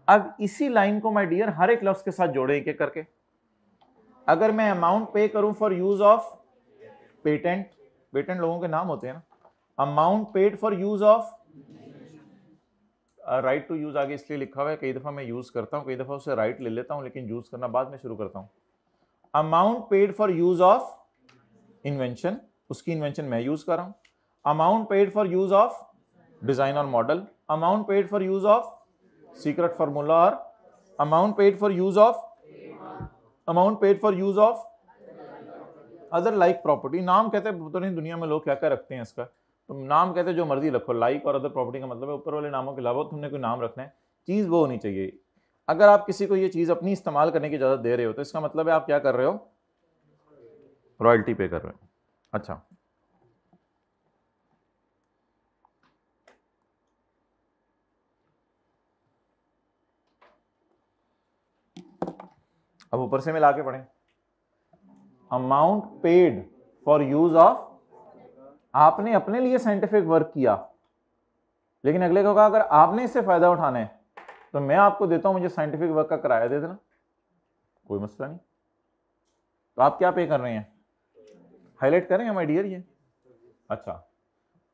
A: अब इसी लाइन को माय डियर हर एक लफ्ज के साथ जोड़े एक एक करके। अगर मैं अमाउंट पे करूं for use of patent, patent लोगों के नाम होते हैं ना, amount paid for use of, right to use आगे इसलिए लिखा हुआ है, कई दफा मैं यूज करता हूं, कई दफा उसे राइट ले लेता हूं, लेकिन यूज करना बाद में शुरू करता हूं। Amount paid for use of invention, उसकी इन्वेंशन मैं यूज कर रहा हूं। Amount paid for use of design or model, amount paid for use of secret formula, और amount paid for use of, amount paid for use of other like property. नाम कहते हैं, पता नहीं दुनिया में लोग क्या क्या रखते हैं इसका, तुम नाम कहते हैं जो मर्जी रखो, लाइक और अदर प्रॉपर्टी का मतलब है ऊपर वाले नामों के अलावा तुमने कोई नाम रखना है, चीज वो होनी चाहिए। अगर आप किसी को ये चीज अपनी इस्तेमाल करने की इजाजत दे रहे हो तो इसका मतलब है आप क्या कर रहे हो, रॉयल्टी पे कर रहे हो। अच्छा, अब ऊपर से मिला के पढ़ें। Amount paid for use of, आपने अपने लिए साइंटिफिक वर्क किया, लेकिन अगले को कहा अगर आपने इससे फायदा उठाना है तो मैं आपको देता हूं, मुझे साइंटिफिक वर्क का किराया दे देना, कोई मसला नहीं। तो आप क्या पे कर रहे हैं, हाईलाइट करें माय डियर ये। अच्छा,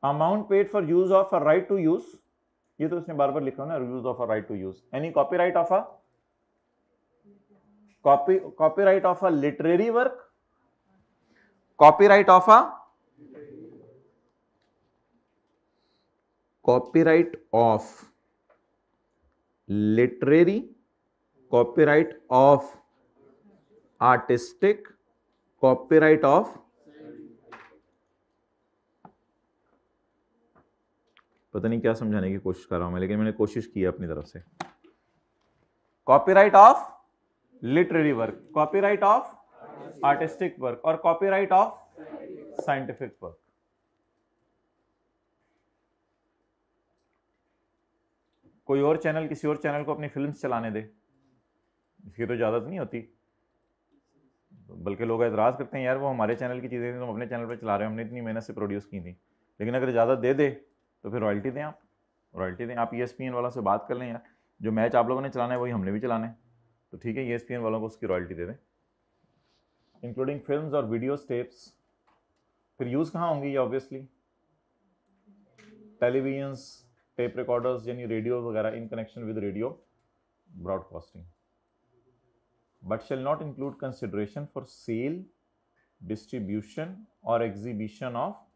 A: amount paid for use of a right to use, ये तो उसने बार बार लिखा ना, use of a right to use, any copyright of a copyright of a literary work, copyright of a copyright of literary, copyright of artistic, copyright of, पता नहीं क्या समझाने की कोशिश कर रहा हूं मैं, लेकिन मैंने कोशिश की अपनी तरफ से। Copyright of literary work, copyright of artistic work, और कॉपीराइट ऑफ साइंटिफिक वर्क। कोई और चैनल किसी और चैनल को अपनी फिल्म्स चलाने दे, इसकी तो इजाजत नहीं होती, बल्कि लोग एतराज करते हैं यार वो हमारे चैनल की चीजें तुम अपने चैनल पर चला रहे हो, हमने इतनी मेहनत से प्रोड्यूस की थी। लेकिन अगर इजाजत दे दे तो फिर रॉयल्टी दें, आप रॉयल्टी दें। आप ESPN वाला से बात कर लें यार, जो मैच आप लोगों ने चलाना है वही हमने भी चलाना है, तो ठीक है ESPN वालों को उसकी रॉयल्टी दे दें, इंक्लूडिंग फिल्म्स और वीडियो टेप्स। फिर यूज़ कहाँ होंगी ये, ऑब्वियसली टेलीविजन्स, टेप रिकॉर्डर्स यानी रेडियो वगैरह, इन connection with radio broadcasting, but shall not include consideration for sale, distribution और एग्जीबिशन ऑफ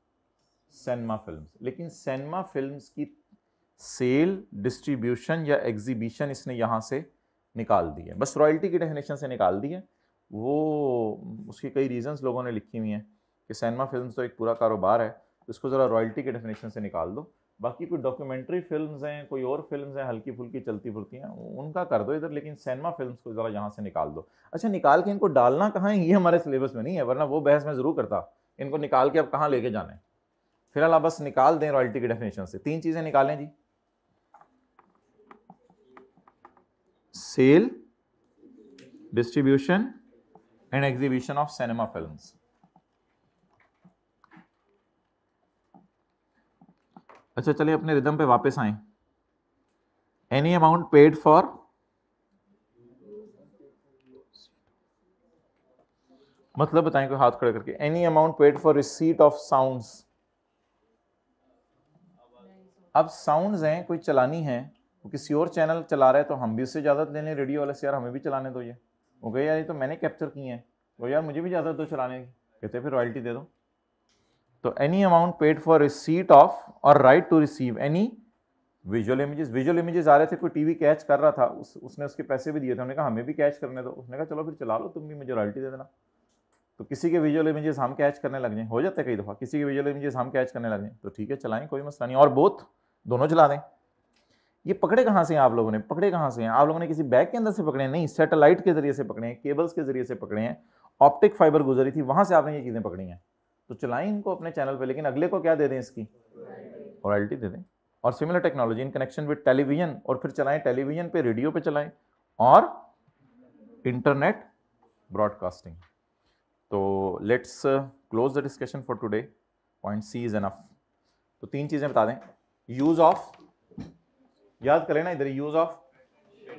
A: सिनेमा फिल्म्स। लेकिन सिनेमा फिल्म्स की सेल, डिस्ट्रीब्यूशन या एग्जीबिशन इसने यहाँ से निकाल दी है, बस रॉयल्टी की डेफिनेशन से निकाल दी है। वो उसकी कई रीजंस लोगों ने लिखी हुई हैं कि सिनेमा फिल्म्स तो एक पूरा कारोबार है, तो इसको ज़रा रॉयल्टी के डेफिनेशन से निकाल दो। बाकी कोई डॉक्यूमेंट्री फिल्म्स हैं, कोई और फिल्म्स हैं हल्की फुल्की चलती फिरती हैं, उनका कर दो इधर, लेकिन सिनेमा फिल्म्स को ज़रा यहाँ से निकाल दो। अच्छा, निकाल के इनको डालना कहाँ है, ये हमारे सिलेबस में नहीं है, वरना वो बहस में ज़रूर करता, इनको निकाल के अब कहाँ लेके जाना है। फिलहाल आप बस निकाल दें रॉयल्टी की डेफिनेशन से, 3 चीज़ें निकालें जी, sale, distribution and exhibition of cinema films. अच्छा चलिए अपने रिदम पे वापस आए। एनी अमाउंट पेड फॉर, मतलब बताएं कोई हाथ खड़े करके, any amount paid for receipt of sounds. अब साउंड्स हैं कोई चलानी है, वो किसी और चैनल चला रहा है तो हम भी उससे इजाजत ले लें रेडियो वाले से, यार हमें भी चलाने दो, ये हो गया यार, ये तो मैंने कैप्चर की है, वो यार मुझे भी इजाजत दो चलाने की, कहते फिर रॉयल्टी दे दो। तो any amount paid for receipt of or right to receive any visual images. Visual images आ रहे थे, कोई टीवी कैच कर रहा था, उसने उसके पैसे भी दिए थे, उन्होंने कहा हमें भी कैच करने दो, उसने कहा चलो फिर चला लो तुम भी, मुझे रॉयल्टी दे देना। तो किसी के विजुअल इमेजेस हम कैच करने लग जाए, हो जाता है कई दफ़ा, किसी के विजुअल इमेजेस हम कैच करने लग जाए, तो ठीक है चलाएं, कोई मसला नहीं, और बोथ दोनों चला दें। ये पकड़े कहाँ से हैं आप लोगों ने, पकड़े कहाँ से हैं आप लोगों ने, किसी बैग के अंदर से पकड़े हैं? नहीं, सैटेलाइट के जरिए से पकड़े हैं, केबल्स के जरिए से पकड़े हैं, ऑप्टिक फाइबर गुजरी थी, वहां से आपने ये चीज़ें पकड़ी हैं। तो चलाएं इनको अपने चैनल पे, लेकिन अगले को क्या दे दें, इसकी रॉयल्टी दे दें। और similar technology in connection with television, और फिर चलाएं टेलीविजन पे, रेडियो पे चलाएं, और इंटरनेट ब्रॉडकास्टिंग। तो let's close the discussion for today. Point C is enough. तो 3 चीजें बता दें। यूज ऑफ, याद कर लेना इधर, use of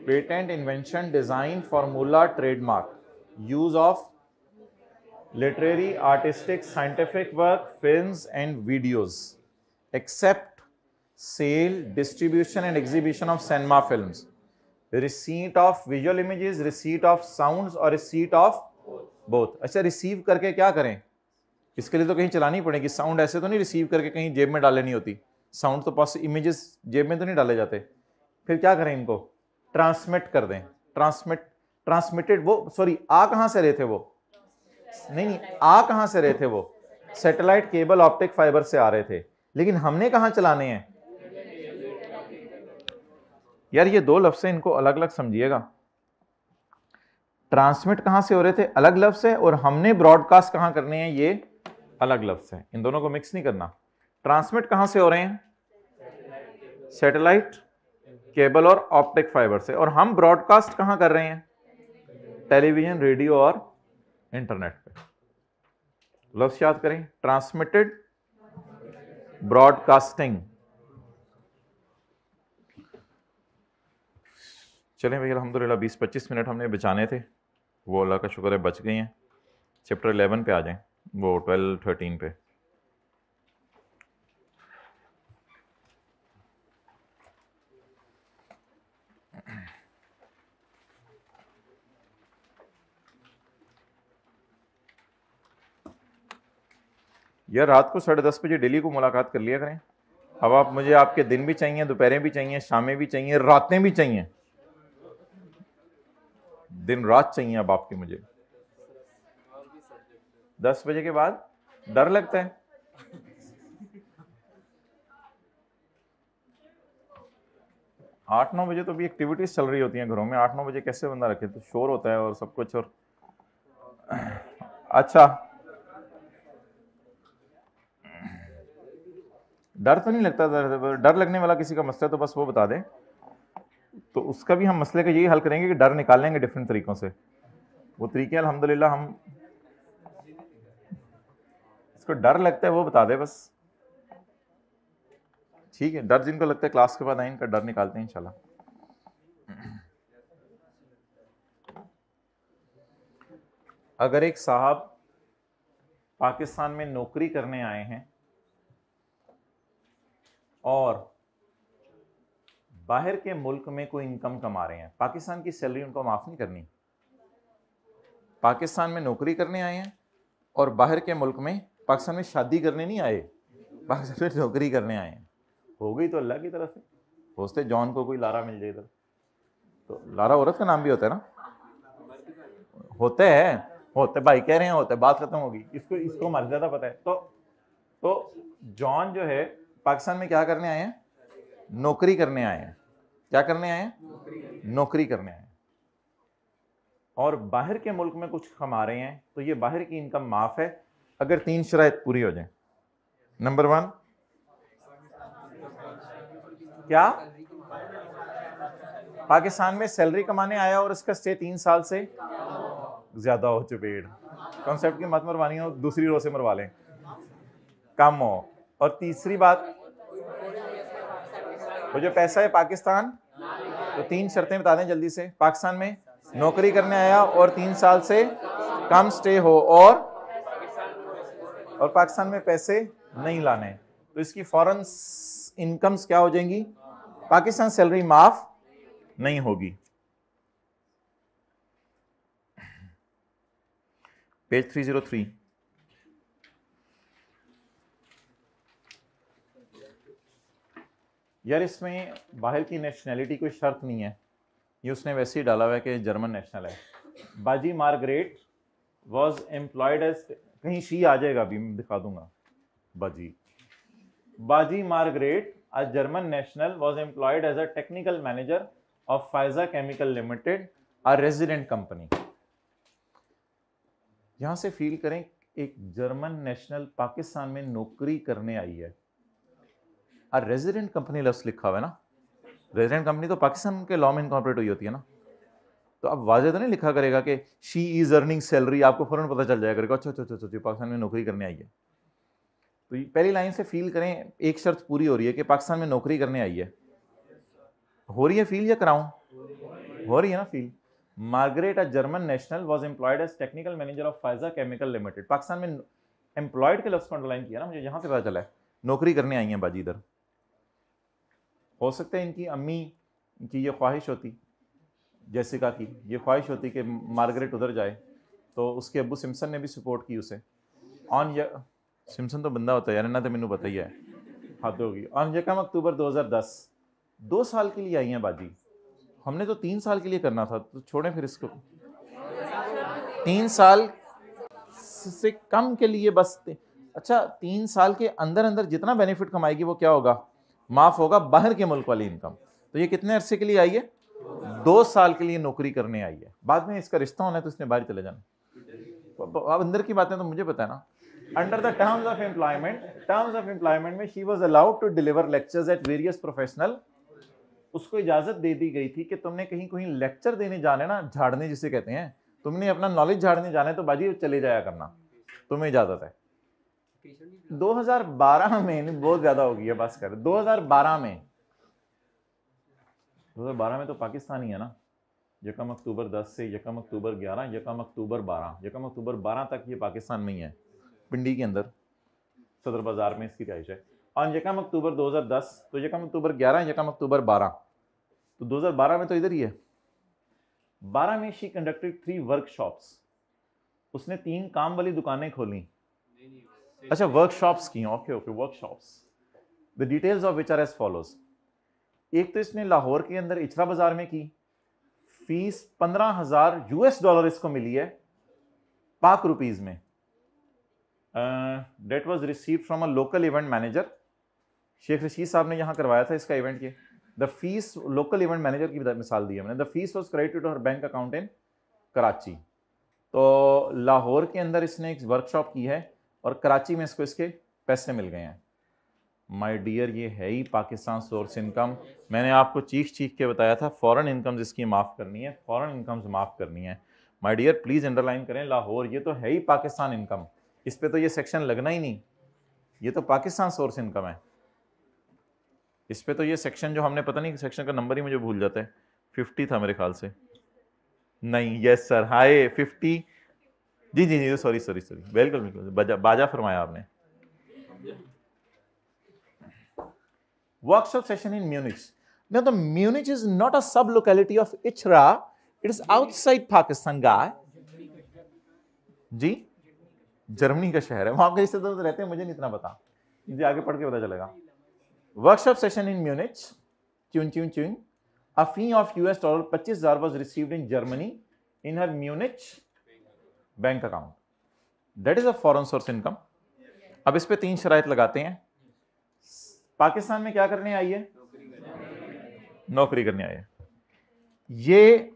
A: patent, invention, design, formula, trademark, use of literary, artistic, scientific work, films and videos, except sale, distribution and exhibition of cinema films, receipt of visual images, receipt of sounds और receipt of both. अच्छा, receive करके क्या करें? इसके लिए तो कहीं चलानी पड़ेगी। साउंड ऐसे तो नहीं रिसीव करके कहीं जेब में डाल लेनी होती। साउंड तो पास, इमेजेस जेब में तो नहीं डाले जाते। फिर क्या करें? इनको ट्रांसमिट कर दें। ट्रांसमिटेड, वो सॉरी, आ कहां से रहे थे वो? नहीं, आ कहां से रहे थे वो? सैटेलाइट केबल ऑप्टिक फाइबर से आ रहे थे। लेकिन हमने कहां चलाने हैं यार? ये 2 लफ्ज़ हैं, इनको अलग अलग समझिएगा। ट्रांसमिट कहां से हो रहे थे? अलग लफ्ज़ है, और हमने ब्रॉडकास्ट कहां करने हैं? ये अलग लफ्ज़ है। इन दोनों को मिक्स नहीं करना। ट्रांसमिट कहां से हो रहे हैं? सैटेलाइट केबल और ऑप्टिक फाइबर से। और हम ब्रॉडकास्ट कहां कर रहे हैं? टेलीविजन, रेडियो और इंटरनेट पे। लफ्ज़ याद करें, ट्रांसमिटेड, ब्रॉडकास्टिंग। चलें भाई, अल्हम्दुलिल्लाह 20-25 मिनट हमने बचाने थे, वो अल्लाह का शुक्र है बच गए हैं। चैप्टर 11 पे आ जाएं, वो 12-13 पे। यार रात को 10:30 बजे डेली को मुलाकात कर लिया करें। अब आप मुझे, आपके दिन भी चाहिए, दोपहरें भी चाहिए, शामें भी चाहिए, रातें भी चाहिए, दिन रात चाहिए अब आपके मुझे। 10 बजे के बाद डर लगता है। आठ 9 बजे तो भी एक्टिविटीज चल रही होती हैं घरों में। 8-9 बजे कैसे बंदा रखे? तो शोर होता है और सब कुछ। और अच्छा, डर तो नहीं लगता? डर लगने वाला किसी का मसला तो बस वो बता दें, तो उसका भी हम मसले का यही हल करेंगे कि डर निकालेंगे डिफरेंट तरीकों से। वो तरीके अल्हम्दुलिल्लाह हम, इसको डर लगता है वो बता दे बस, ठीक है? डर जिनको लगता है क्लास के बाद आए, इनका डर निकालते हैं इंशाल्लाह। अगर एक साहब पाकिस्तान में नौकरी करने आए हैं और बाहर के मुल्क में कोई इनकम कमा रहे हैं, पाकिस्तान की सैलरी उनको माफ नहीं करनी। पाकिस्तान में नौकरी करने आए हैं और बाहर के मुल्क में, पाकिस्तान में शादी करने नहीं आए, पाकिस्तान में नौकरी करने आए हैं। हो गई तो अल्लाह की तरफ से। हो सकते जॉन को कोई लारा मिल जाए इधर, तो लारा औरत का नाम भी होता है ना? होते भाई कह रहे हैं, होते, बात खत्म होगी। इसको हमारे ज्यादा पता है। तो जॉन जो है पाकिस्तान में क्या करने आए हैं? नौकरी करने आए हैं। क्या करने आए हैं? नौकरी करने आए हैं। और बाहर के मुल्क में कुछ कमा रहे हैं, तो ये बाहर की इनकम माफ है अगर 3 शराइत पूरी हो जाए। नंबर 1, क्या? पाकिस्तान में सैलरी कमाने आया और इसका स्टे 3 साल से ज्यादा हो। चुपेड़ कॉन्सेप्ट की मत मरवानी हो, दूसरी रो से मरवा लें, कम हो। और तीसरी बात, वो जो पैसा है पाकिस्तान, तो 3 शर्तें बता दें जल्दी से। पाकिस्तान में नौकरी करने आया और 3 साल से कम स्टे हो, और पाकिस्तान में पैसे नहीं लाने, तो इसकी फॉरेन इनकम्स क्या हो जाएंगी? पाकिस्तान सैलरी माफ नहीं होगी। पेज 303। यार इसमें बाहर की नेशनैलिटी कोई शर्त नहीं है, ये उसने वैसे ही डाला हुआ है कि जर्मन नेशनल है। बाजी मार्गरेट वॉज एम्प्लॉयड एज, कहीं शी आ जाएगा अभी मैं दिखा दूंगा। बाजी Margaret, a German national, was employed as a technical manager of Faiza chemical limited, a resident company. यहां से फील करें, एक जर्मन नेशनल पाकिस्तान में नौकरी करने आई है। रेजिडेंट कंपनी लफ्ज लिखा हुआ है ना, रेजिडेंट कंपनी तो पाकिस्तान के लॉ में इनकॉर्पोरेट हुई होती है ना, तो अब वाजे तो नहीं लिखा करेगा कि शी इज अर्निंग सैलरी, आपको फौरन पता चल जाएगा, अच्छा अच्छा अच्छा अच्छा पाकिस्तान में नौकरी करने आई है। तो पहली लाइन से फील करें, एक शर्त पूरी हो रही है कि पाकिस्तान में नौकरी करने आई है। हो रही है फील या कराऊं? हो रही है ना feel. Margaret, a German national, was employed as technical manager of Faiza chemical limited. Pakistan में एम्प्लॉयड के लफ्ज को अंडरलाइन किया ना, मुझे यहां से पता चला है नौकरी करने आई हैं बाजी इधर। हो सकता है इनकी अम्मी की ये ख्वाहिश होती, जेसिका की ये ख्वाहिश होती कि मार्गरेट उधर जाए, तो उसके अब्बू सिम्पसन ने भी सपोर्ट की उसे। ऑन सिम्पसन तो बंदा होता है यार, ना तो मैनू पता ही है, हद होगी। ऑन यकम अक्टूबर 2010, 2 साल के लिए आई हैं बाजी। हमने तो 3 साल के लिए करना था, तो छोड़ें फिर इसको। 3 साल से कम के लिए बस। अच्छा, 3 साल के अंदर अंदर जितना बेनिफिट कमाएगी वो क्या होगा? माफ होगा बाहर के मुल्क वाली इनकम। तो ये कितने अरसे के लिए आई है? 2 साल के लिए नौकरी करने आई है। बाद में इसका रिश्ता होना है तो इसने बाहर चले जाना। अब अंदर की बातें तो मुझे पता है ना। Under the terms of employment में she was allowed to deliver lectures at various professional. उसको इजाजत दे दी गई थी कि तुमने कहीं कोई लेक्चर देने जाने ना, झाड़ने जिसे कहते हैं, तुमने अपना नॉलेज झाड़ने जाना है तो बाजी चले जाया करना, तुम्हें इजाजत है। 2012 में बहुत ज्यादा हो गई है, बस कर। 2012 में तो पाकिस्तान ही है ना। यकम अक्टूबर 10 से यकम अक्टूबर 11, यकम अक्टूबर 12, यकम अक्टूबर 12 तक ये पाकिस्तान में ही है, पिंडी के अंदर सदर बाजार में इसकी रिहाइश है। और यकम अक्टूबर 2010 तो यकम अक्टूबर 11, यकम अक्टूबर 12, तो 2012 में तो इधर ही है। 12 में शी कंडक्टेड 3 वर्कशॉप्स। उसने 3 काम वाली दुकानें खोली। अच्छा, वर्कशॉप्स की। Okay, workshops. The details of which are as follows. एक तो इसने लाहौर के अंदर इचरा बाजार में की। फीस $15,000 इसको मिली है, पाक रुपीज में। That was received from a local event manager. Sheikh Rashid साहब ने यहां करवाया था इसका इवेंट के। The fee, local event manager की मिसाल दी है मैंने। The fee was credited to her bank account in Karachi. तो लाहौर के अंदर इसने एक वर्कशॉप की है और कराची में इसको इसके पैसे मिल गए हैं। माय डियर, ये है ही पाकिस्तान सोर्स इनकम। मैंने आपको चीख चीख के बताया था फॉरेन इनकम्स इसकी माफ़ करनी है, फॉरेन इनकम्स माफ़ करनी है। माय डियर प्लीज़ अंडरलाइन करें, लाहौर ये तो है ही पाकिस्तान इनकम। इस पे तो ये सेक्शन लगना ही नहीं, ये तो पाकिस्तान सोर्स इनकम है। इस पे तो ये सेक्शन जो हमने, पता नहीं सेक्शन का नंबर ही मुझे भूल जाता है, 50 था मेरे ख्याल से। नहीं, यस सर, हाय 50। जी जी जी, सॉरी, बिल्कुल बिल्कुल, बाजा फरमाया आपने। Workshop session in Munich. Now the Munich is not a sub locality of Ichra, it is outside Pakistan, guy. जी, जर्मनी का शहर है, वहां के रिश्तेदार रहते हैं, मुझे नहीं इतना पता, मुझे आगे पढ़ के पता चलेगा। Workshop session in Munich, tune. A fee of $25,000 was received in Germany in her Munich bank account. That is a foreign source income. अब इस पे 3 शराइत लगाते हैं। पाकिस्तान में क्या करने आई है? नौकरी करने आई है। ये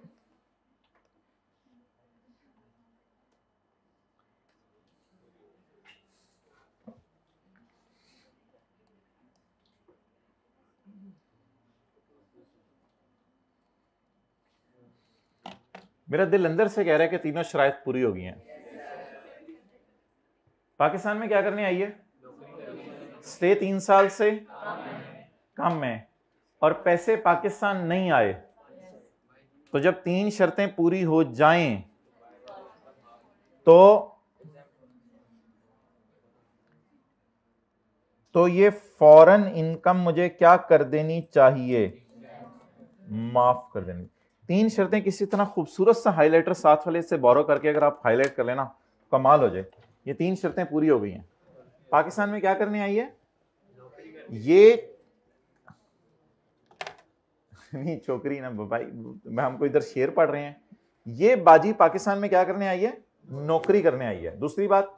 A: मेरा दिल अंदर से कह रहा है कि तीनों शराइत पूरी हो गई हैं। पाकिस्तान में क्या करने आई है? स्टे 3 साल से कम में, और पैसे पाकिस्तान नहीं आए। तो जब 3 शर्तें पूरी हो जाएं तो ये फॉरेन इनकम मुझे क्या कर देनी चाहिए? माफ कर देनी। 3 शर्तें किसी तरह खूबसूरत सा हाइलाइटर साथ वाले से बोरो करके अगर आप हाईलाइट कर लेना, कमाल हो जाए। ये 3 शर्तें पूरी हो गई हैं। पाकिस्तान में क्या करने आई है? ये नहीं छोकरी ना भाई, मैं हमको इधर शेर पढ़ रहे हैं। ये बाजी पाकिस्तान में क्या करने आई है? नौकरी करने आई है। दूसरी बात,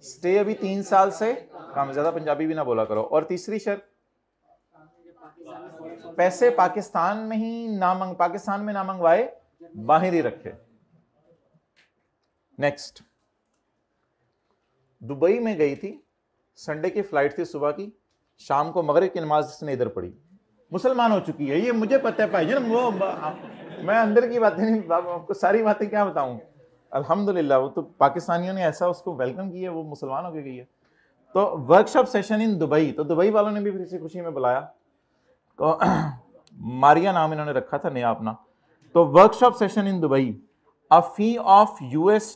A: स्टे अभी 3 साल से कम, ज्यादा पंजाबी भी ना बोला करो। और तीसरी शर्त, पैसे पाकिस्तान में ना मंगवाए, बाहर ही रखे। नेक्स्ट, दुबई में गई थी, संडे की फ्लाइट थी सुबह की, शाम को मगरिब की नमाज इसने इधर पढ़ी, मुसलमान हो चुकी है। ये मुझे पता है भाईजान, वो मैं अंदर की बातें नहीं, आपको सारी बातें क्या बताऊं। अल्हम्दुलिल्लाह, वो तो पाकिस्तानियों ने ऐसा उसको वेलकम किया, वो मुसलमान हो गई है। तो वर्कशॉप सेशन इन दुबई, तो दुबई वालों ने भी फिर इसी खुशी में बुलाया, तो मारिया नाम इन्होंने रखा था नया अपना। तो workshop session in Dubai, a fee of $20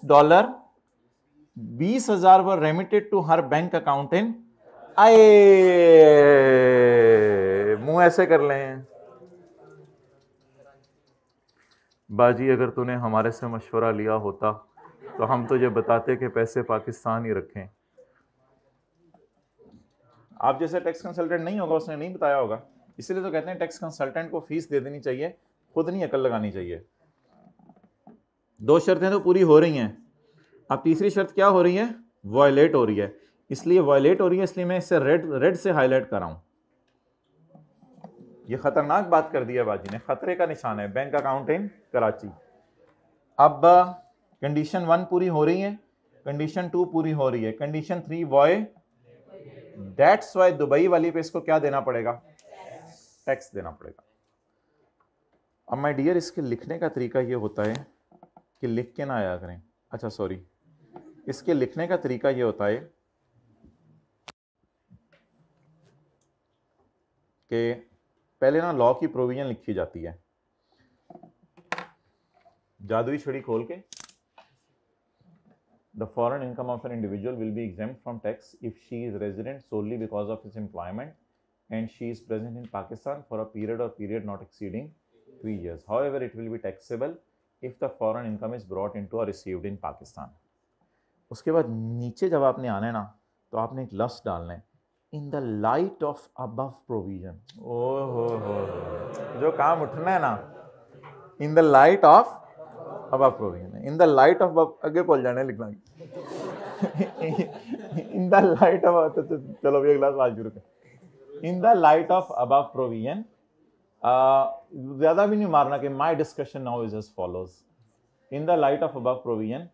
A: 20,000 were remitted to her bank account in, आए मुंह ऐसे कर लें, बाजी अगर तूने हमारे से मशवरा लिया होता तो हम तुझे बताते कि पैसे पाकिस्तान ही रखें। आप जैसे टैक्स कंसल्टेंट नहीं होगा, उसने नहीं बताया होगा, इसलिए तो कहते हैं टैक्स कंसल्टेंट को फीस दे देनी चाहिए, खुद नहीं अकल लगानी चाहिए। 2 शर्तें तो पूरी हो रही हैं, अब तीसरी शर्त क्या हो रही है, वायलेट हो रही है, इसलिए वायलेट हो रही है, इसलिए मैं इसे रेड से हाईलाइट कर रहा हूं। ये खतरनाक बात कर दी है बाजी ने, खतरे का निशान है, बैंक अकाउंट इन कराची। अब कंडीशन 1 पूरी हो रही है, कंडीशन 2 पूरी हो रही है, कंडीशन 3 वॉय, दैट्स वाई दुबई वाली पे इसको क्या देना पड़ेगा, टैक्स देना पड़ेगा। अब माय डियर, इसके लिखने का तरीका ये होता है कि लिख के ना आया करें, अच्छा सॉरी, इसके लिखने का तरीका ये होता है कि पहले ना लॉ की प्रोविजन लिखी जाती है, जादुई छड़ी खोल के, the foreign income of an individual will be exempt from tax if she is resident solely because of his employment and she is present in Pakistan for a period or period not exceeding 3 years. However, it will be taxable if the foreign income is brought into or received in Pakistan. उसके बाद नीचे जब आपने आना है ना, तो आपने एक लफ्ज़ डालना है, इन the light of above provision. ओहो जो काम उठना है ना, इन the light of above provision, in the light of, आगे बोल जाने लिखना, इन द लाइट ऑफ, चलो अभी अगला सवाल शुरू करें। In the light of above provision, ज्यादा भी नहीं मारना कि my discussion now is as follows. In the light of above provision,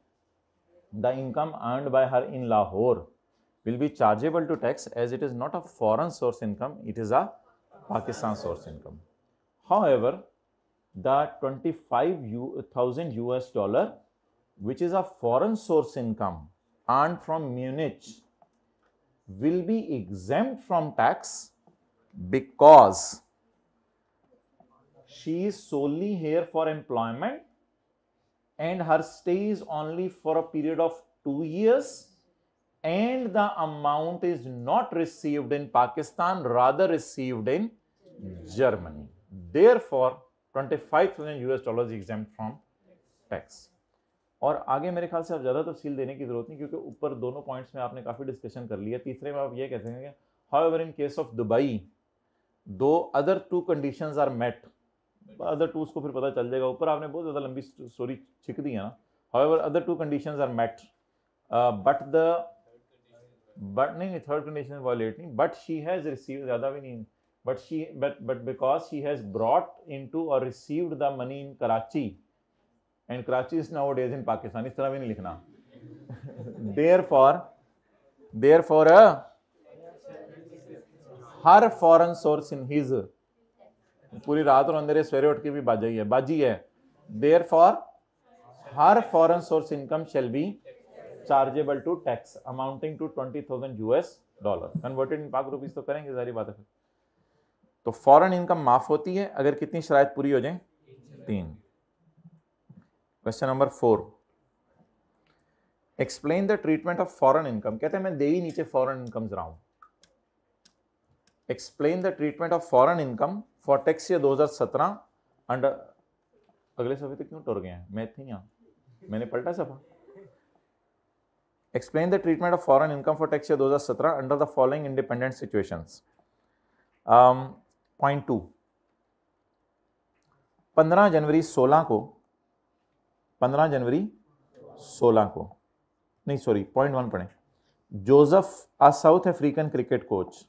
A: the income earned by her in Lahore will be chargeable to tax as it is not a foreign source income, it is a Pakistan source income. However, the $25,000 US, which is a foreign source income earned from Munich, will be exempt from tax because she is solely here for employment and her stay is only for a period of 2 years and the amount is not received in Pakistan, rather received in Germany. Therefore, $25,000 is exempt from tax. और आगे मेरे ख्याल से अब ज़्यादा तफसील देने की जरूरत नहीं, क्योंकि ऊपर दोनों पॉइंट्स में आपने काफ़ी डिस्कशन कर लिया। तीसरे में आप ये कह सकेंगे, however in case of Dubai, though other 2 conditions are met, other two को फिर पता चल जाएगा, ऊपर आपने बहुत ज़्यादा लंबी स्टोरी छिक दी है ना। However other 2 conditions are met, but नहीं थर्ड कंडीशन वायलेट नहीं, बट शी हैज रिसीव्ड, ज़्यादा भी नहीं, but because she has brought into or received the money in Karachi and Karachi is now days in Pakistan, इस तरह भी नहीं लिखना। Therefore her foreign source in his, पूरी रात और अंधेरे सवेरे उठ के भी बाजी है, therefore her foreign source income shall be chargeable to tax amounting to $20,000 converted in Pak rupees तो करेंगे, सारी बात है। तो फॉरेन इनकम माफ होती है अगर कितनी शराइत पूरी हो जाए, 3। Question number 4, explain the treatment of foreign income. कहते हैं मैं दे ही नीचे फॉरेन इनकम रहा हूं। Explain the treatment of foreign income for tax year 2017 under, अगले सफे तक क्यों टुर गए हैं, मैं थी यहाँ, मैंने पलटा सफा। Explain the treatment of foreign income for tax year 2017 under the following independent situations. Point 2, 15 जनवरी 16 को नहीं सॉरी, पॉइंट 1 पढ़ें। Joseph a south African cricket coach,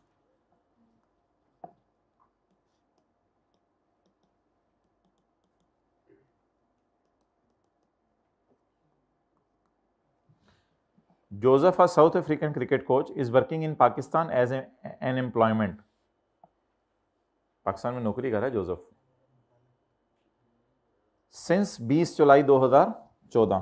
A: Joseph, a South African cricket coach, is working in Pakistan as an employment. Pakistan में नौकरी कर रहा है Joseph since 20 July 2014।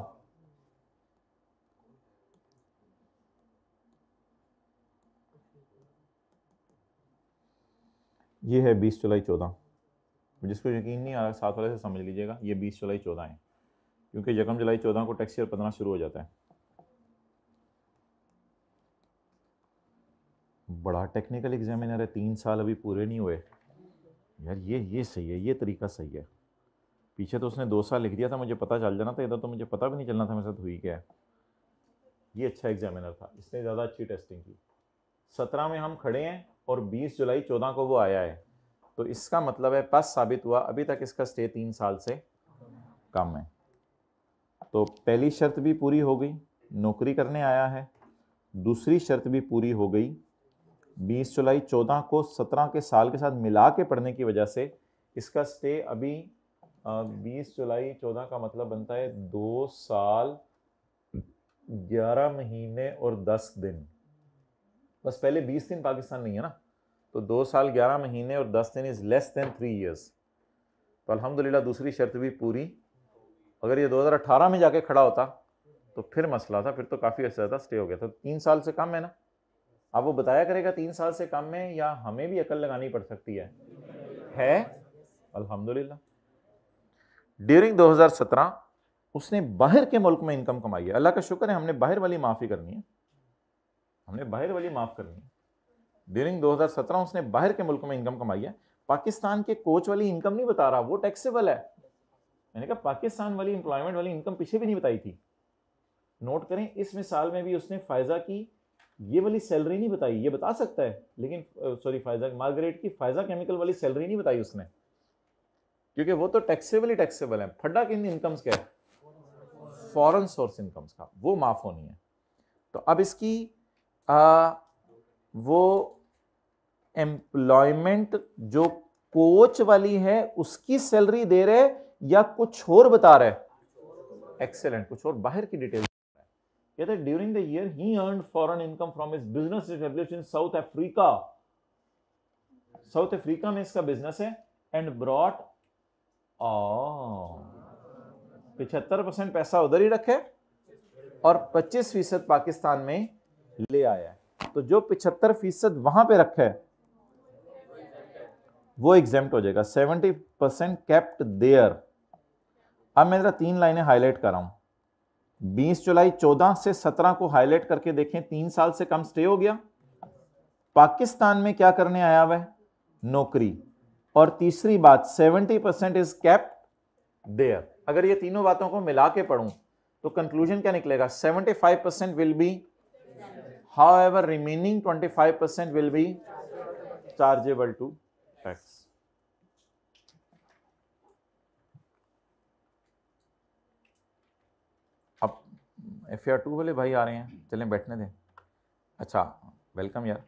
A: ये है 20 जुलाई 14, जिसको यकीन नहीं आ रहा साथ वाले से समझ लीजिएगा, ये 20 जुलाई 14 है, क्योंकि 1 जुलाई 14 को टैक्स ईयर 15 शुरू हो जाता है। बड़ा टेक्निकल एग्जामिनर है, 3 साल अभी पूरे नहीं हुए यार। ये सही है, ये तरीका सही है। पीछे तो उसने 2 साल लिख दिया था, मुझे पता चल जाना था, इधर तो मुझे पता भी नहीं चलना था मेरे साथ हुई क्या है। ये अच्छा एग्जामिनर था, इसने ज़्यादा अच्छी टेस्टिंग की। 17 में हम खड़े हैं और 20 जुलाई 14 को वो आया है, तो इसका मतलब है पास साबित हुआ, अभी तक इसका स्टे 3 साल से कम है। तो पहली शर्त भी पूरी हो गई, नौकरी करने आया है। दूसरी शर्त भी पूरी हो गई, 20 जुलाई 14 को 17 के साल के साथ मिला के पढ़ने की वजह से इसका स्टे अभी 20 जुलाई 14 का मतलब बनता है 2 साल 11 महीने और 10 दिन। बस पहले 20 दिन पाकिस्तान नहीं है ना, तो 2 साल 11 महीने और 10 दिन इज लेस देन 3 ईयर्स। तो अल्हम्दुलिल्लाह दूसरी शर्त भी पूरी। अगर ये 2018 में जाके खड़ा होता तो फिर मसला था, फिर तो काफ़ी अच्छा ज़्यादा स्टे हो गया था। 3 साल से कम है ना, अब वो बताया करेगा 3 साल से कम है, या हमें भी अकल लगानी पड़ सकती है अल्हम्दुलिल्लाह। ड्यूरिंग 2017 उसने बाहर के मुल्क में इनकम कमाई है। अल्लाह का शुक्र है, हमने बाहर वाली माफ़ी करनी है, हमने बाहर वाली माफ़ करनी है। ड्यूरिंग 2017 उसने बाहर के मुल्क में इनकम कमाई है। पाकिस्तान के कोच वाली इनकम नहीं बता रहा, वो टैक्सेबल है। मैंने कहा पाकिस्तान वाली एम्प्लॉयमेंट वाली इनकम पीछे भी नहीं बताई थी। नोट करें, इस मिसाल में भी उसने फायजा की ये वाली सैलरी नहीं बताई, ये बता सकता है लेकिन सॉरी फायजा मार्गरेट की फायजा केमिकल वाली सैलरी नहीं बताई उसने, क्योंकि वो तो टैक्सेबल ही टैक्सेबल है। फड्डा किन इनकम्स का है, फॉरेन सोर्स इनकम्स का, वो माफ होनी है। तो अब इसकी वो एम्प्लॉयमेंट जो कोच वाली है उसकी सैलरी दे रहे या कुछ और बता रहे? एक्सेलेंट, कुछ और बाहर की डिटेल। कहते हैं during the year he earned foreign income from his business established in south Africa. South Africa में इसका बिजनेस है एंड ब्रॉट 75% पैसा उधर ही रखे और 25% पाकिस्तान में ले आया है। तो जो 75% वहां पे रखा है वो एग्जेम्प्ट हो जाएगा। 70% केप्ट देयर। अब मैं जरा 3 लाइनें हाईलाइट कर रहा हूं। 20 जुलाई 14 से 17 को हाईलाइट करके देखें, 3 साल से कम स्टे हो गया। पाकिस्तान में क्या करने आया हुआ है? नौकरी। और तीसरी बात 70% इज केप्ट देयर। अगर ये तीनों बातों को मिला के पढ़ूं तो कंक्लूजन क्या निकलेगा? 75% will be, however remaining 25% will be chargeable to tax. अब FAR2 वाले भाई आ रहे हैं, चलें बैठने दें। अच्छा वेलकम यार।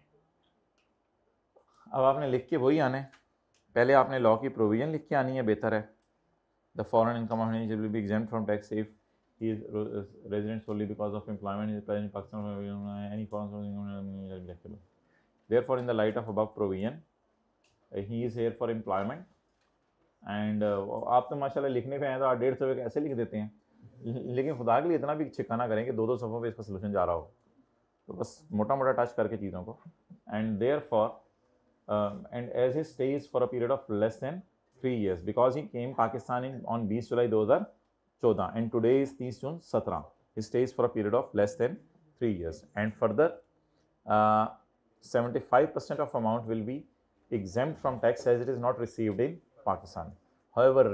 A: अब आपने लिख के वही आना है, पहले आपने लॉ की प्रोविजन लिख के आनी है, बेहतर है। The foreign income of individual will be exempt from tax if he is resident solely because of employment is present in Pakistan any foreign source income deductible. Therefore, in the light of above provision, he is here for employment and आप तो माशाल्लाह लिखने पे आए तो आप 150 रुपये ऐसे लिख देते हैं, लेकिन खुदा के लिए इतना भी छिकाना करें कि 2-2 सफ़ों पे इसका सोल्यूशन जा रहा हो। तो बस मोटा मोटा टच करके चीज़ों को। And therefore and as he stays for a period of less than 3 years because he came Pakistan on 20 July 2014 and today is 30 June 17. He stays for a period of less than 3 years and further 75% of amount will be exempt from tax as it is not received in Pakistan. However,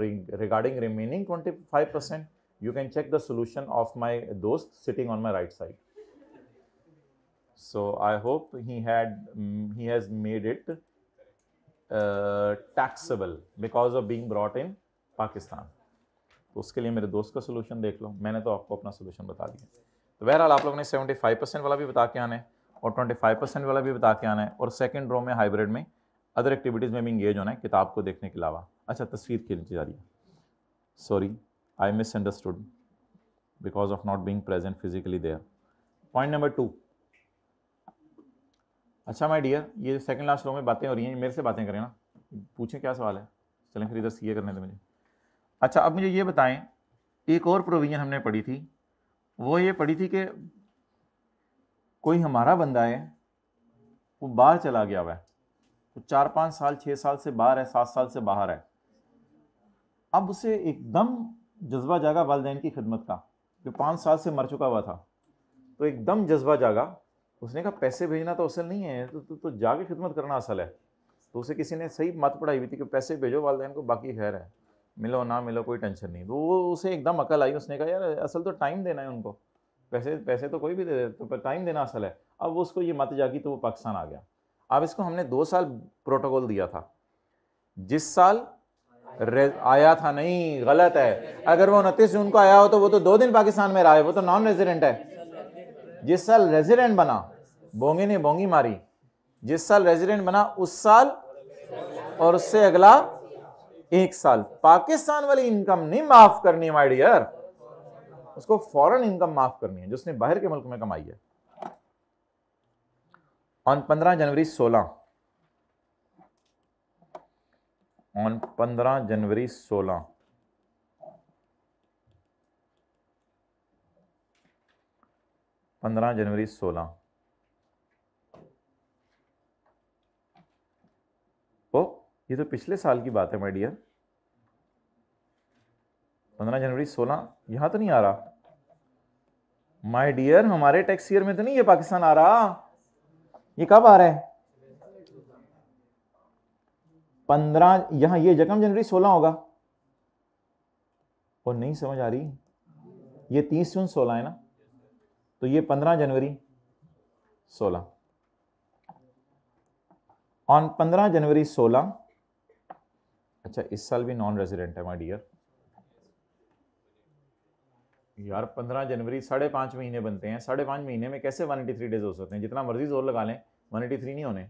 A: regarding remaining 25%, you can check the solution of my dost sitting on my right side. So I hope he has made it taxable because of being brought in Pakistan. तो उसके लिए मेरे दोस्त का solution देख लो, मैंने तो आपको अपना सोल्यूशन बता दिया। तो बहरहाल आप लोगों ने 75% वाला भी बता के आना है और 25% वाला भी बता के आना है और सेकंड रो में हाइब्रिड में अदर एक्टिविटीज़ में भी इंगेज होना है किताब को देखने के अलावा। अच्छा तस्वीर खींची जा रही है, sorry I misunderstood because of not being present physically there. Point number 2। अच्छा माय डियर, ये सेकंड लास्ट रो में बातें हो रही हैं, मेरे से बातें करें ना, पूछें क्या सवाल है। चलें फिर इधर सीए करने दें मुझे। अच्छा अब मुझे ये बताएं, एक और प्रोविजन हमने पढ़ी थी, वो ये पढ़ी थी कि कोई हमारा बंदा है, वो बाहर चला गया हुआ है, वो 4-5 साल 6 साल से बाहर है, 7 साल से बाहर है। अब उसे एकदम जज्बा जागा वालिदैन की खिदमत का, जो 5 साल से मर चुका हुआ था, तो एकदम जज्बा जागा। उसने कहा पैसे भेजना तो असल नहीं है, तो जाके खिदमत करना असल है। तो उसे किसी ने सही मत पढ़ाई हुई थी कि पैसे भेजो वालिदैन को, बाकी खैर है, मिलो ना मिलो कोई टेंशन नहीं। तो वो उसे एकदम अकल आई, उसने कहा यार असल तो टाइम देना है उनको, पैसे तो कोई भी दे दे, तो टाइम देना असल है। अब वो उसको ये मत जागी तो वो पाकिस्तान आ गया। अब इसको हमने 2 साल प्रोटोकॉल दिया था, जिस साल आया था, नहीं गलत है, अगर वो 29 जून को आया हो तो वो तो 2 दिन पाकिस्तान में रहा है, वो तो नॉन रेजिडेंट है। जिस साल रेजिडेंट बना, बोंगे ने बोंगी मारी, जिस साल रेजिडेंट बना उस साल और उससे अगला 1 साल पाकिस्तान वाली इनकम नहीं माफ करनी माय डियर, उसको फॉरेन इनकम माफ करनी है जो उसने बाहर के मुल्क में कमाई है। ऑन 15 जनवरी 16 ऑन 15 जनवरी 16 15 जनवरी 16 ओ ये तो पिछले साल की बात है माय डियर। 15 जनवरी 16 यहां तो नहीं आ रहा माय डियर, हमारे टैक्स ईयर में तो नहीं ये पाकिस्तान आ रहा। ये कब आ रहा है? 15, यहां ये यकम जनवरी 16 होगा। और नहीं समझ आ रही, ये 30 जून 16 है ना, तो ये 15 जनवरी 16। ऑन 15 जनवरी 16, अच्छा इस साल भी नॉन रेजिडेंट है माय डियर। यार 15 जनवरी 5.5 महीने बनते हैं, 5.5 महीने में कैसे 183 डेज हो सकते हैं? जितना मर्जी जोर लगा लें 183 नहीं होने।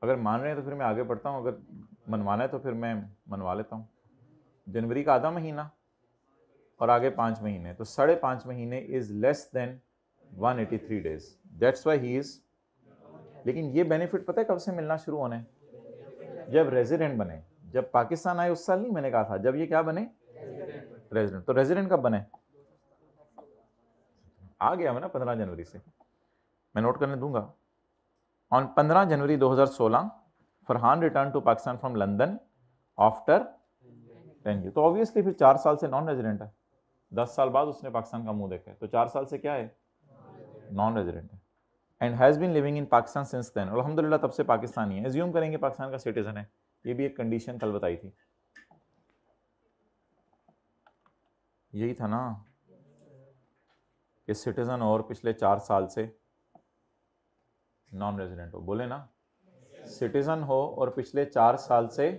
A: अगर मान रहे हैं तो फिर मैं आगे बढ़ता हूँ, अगर मनवाना है तो फिर मैं मनवा लेता हूँ। जनवरी का आधा महीना और आगे 5 महीने, तो 5.5 महीने is less than 183 days, that's why he is. लेकिन ये बेनिफिट पता है कब से मिलना शुरू होने? जब रेजिडेंट बने। जब पाकिस्तान आए उस साल नहीं, मैंने कहा था जब ये क्या बने, रेजिडेंट। तो रेजिडेंट कब बने? आ गया मैं ना 15 जनवरी से, मैं नोट करने दूंगा। On 15 January 2016 Farhan return to Pakistan from London after 10 year. तो ऑब्वियसली फिर 4 साल से नॉन रेजिडेंट है, 10 साल बाद उसने पाकिस्तान का मुंह देखा है, तो 4 साल से क्या है, नॉन रेजिडेंट है। And has been living in Pakistan since then, अल्हम्दुलिल्लाह तब से पाकिस्तानी है। एज्यूम करेंगे पाकिस्तान का सिटीजन है, ये भी एक कंडीशन कल बताई थी। यही था ना कि सिटीजन और पिछले 4 साल से नॉन रेजिडेंट हो, बोले ना, सिटीजन हो और पिछले 4 साल से,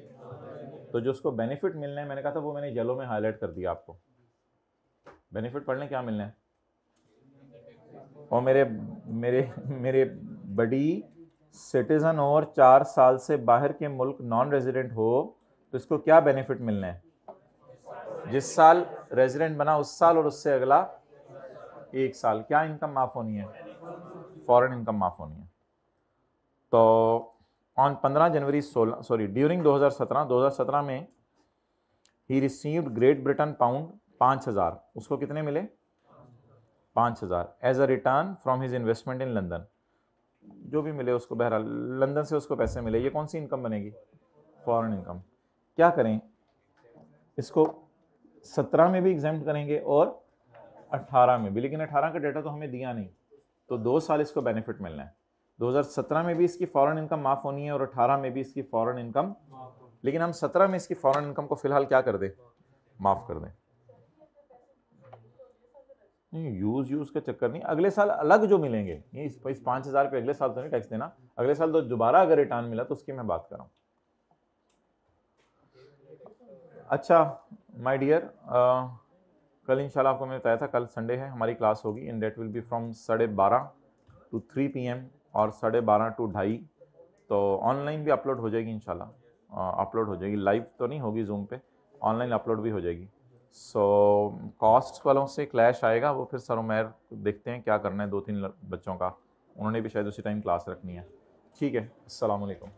A: तो जो उसको बेनिफिट मिलने हैं, मैंने कहा था वो मैंने येलो में हाईलाइट कर दिया आपको। बेनिफिट पढ़ लें क्या मिलने हैं। और मेरे मेरे मेरे बड़ी सिटीजन और 4 साल से बाहर के मुल्क नॉन रेजिडेंट हो तो इसको क्या बेनिफिट मिलने हैं? जिस साल रेजिडेंट बना उस साल और उससे अगला 1 साल क्या इनकम माफ होनी है? फॉरेन इनकम माफ होनी है। तो ऑन 15 जनवरी 16 सॉरी ड्यूरिंग 2017 में ही रिसीव्ड ग्रेट ब्रिटेन पाउंड 5000, उसको कितने मिले? 5000 as a return from his investment in London. जो भी मिले उसको, बहरहाल लंदन से उसको पैसे मिले। ये कौन सी इनकम बनेगी? Foreign income. क्या करें इसको? 17 में भी एग्जाम्प्ट करेंगे और 18 में भी, लेकिन 18 का डेटा तो हमें दिया नहीं, तो 2 साल इसको बेनिफिट मिलना है। 2017 में भी इसकी फॉरेन इनकम माफ होनी है और 18 में भी इसकी फॉरेन इनकम, लेकिन हम 17 में इसकी फॉरेन इनकम को फिलहाल क्या कर दें, माफ कर दें। नहीं यूज का चक्कर नहीं, अगले साल अलग जो मिलेंगे, ये इस 5000 पे अगले साल तो नहीं टैक्स देना, अगले साल तो दोबारा अगर रिटर्न मिला तो उसकी मैं बात कर रहा हूँ। अच्छा माय डियर, कल इंशाल्लाह आपको मैंने बताया था कल संडे है, हमारी क्लास होगी and that will be from 12:30 to 3 PM और 12:30 to 2:30। तो ऑनलाइन भी अपलोड हो जाएगी इंशाल्लाह, अपलोड हो जाएगी, लाइव तो नहीं होगी जूम पे, ऑनलाइन अपलोड भी हो जाएगी। सो कॉस्ट वालों से क्लैश आएगा, वो फिर सर उमैर देखते हैं क्या करना है, 2-3 बच्चों का, उन्होंने भी शायद उसी टाइम क्लास रखनी है। ठीक है, अस्सलाम वालेकुम।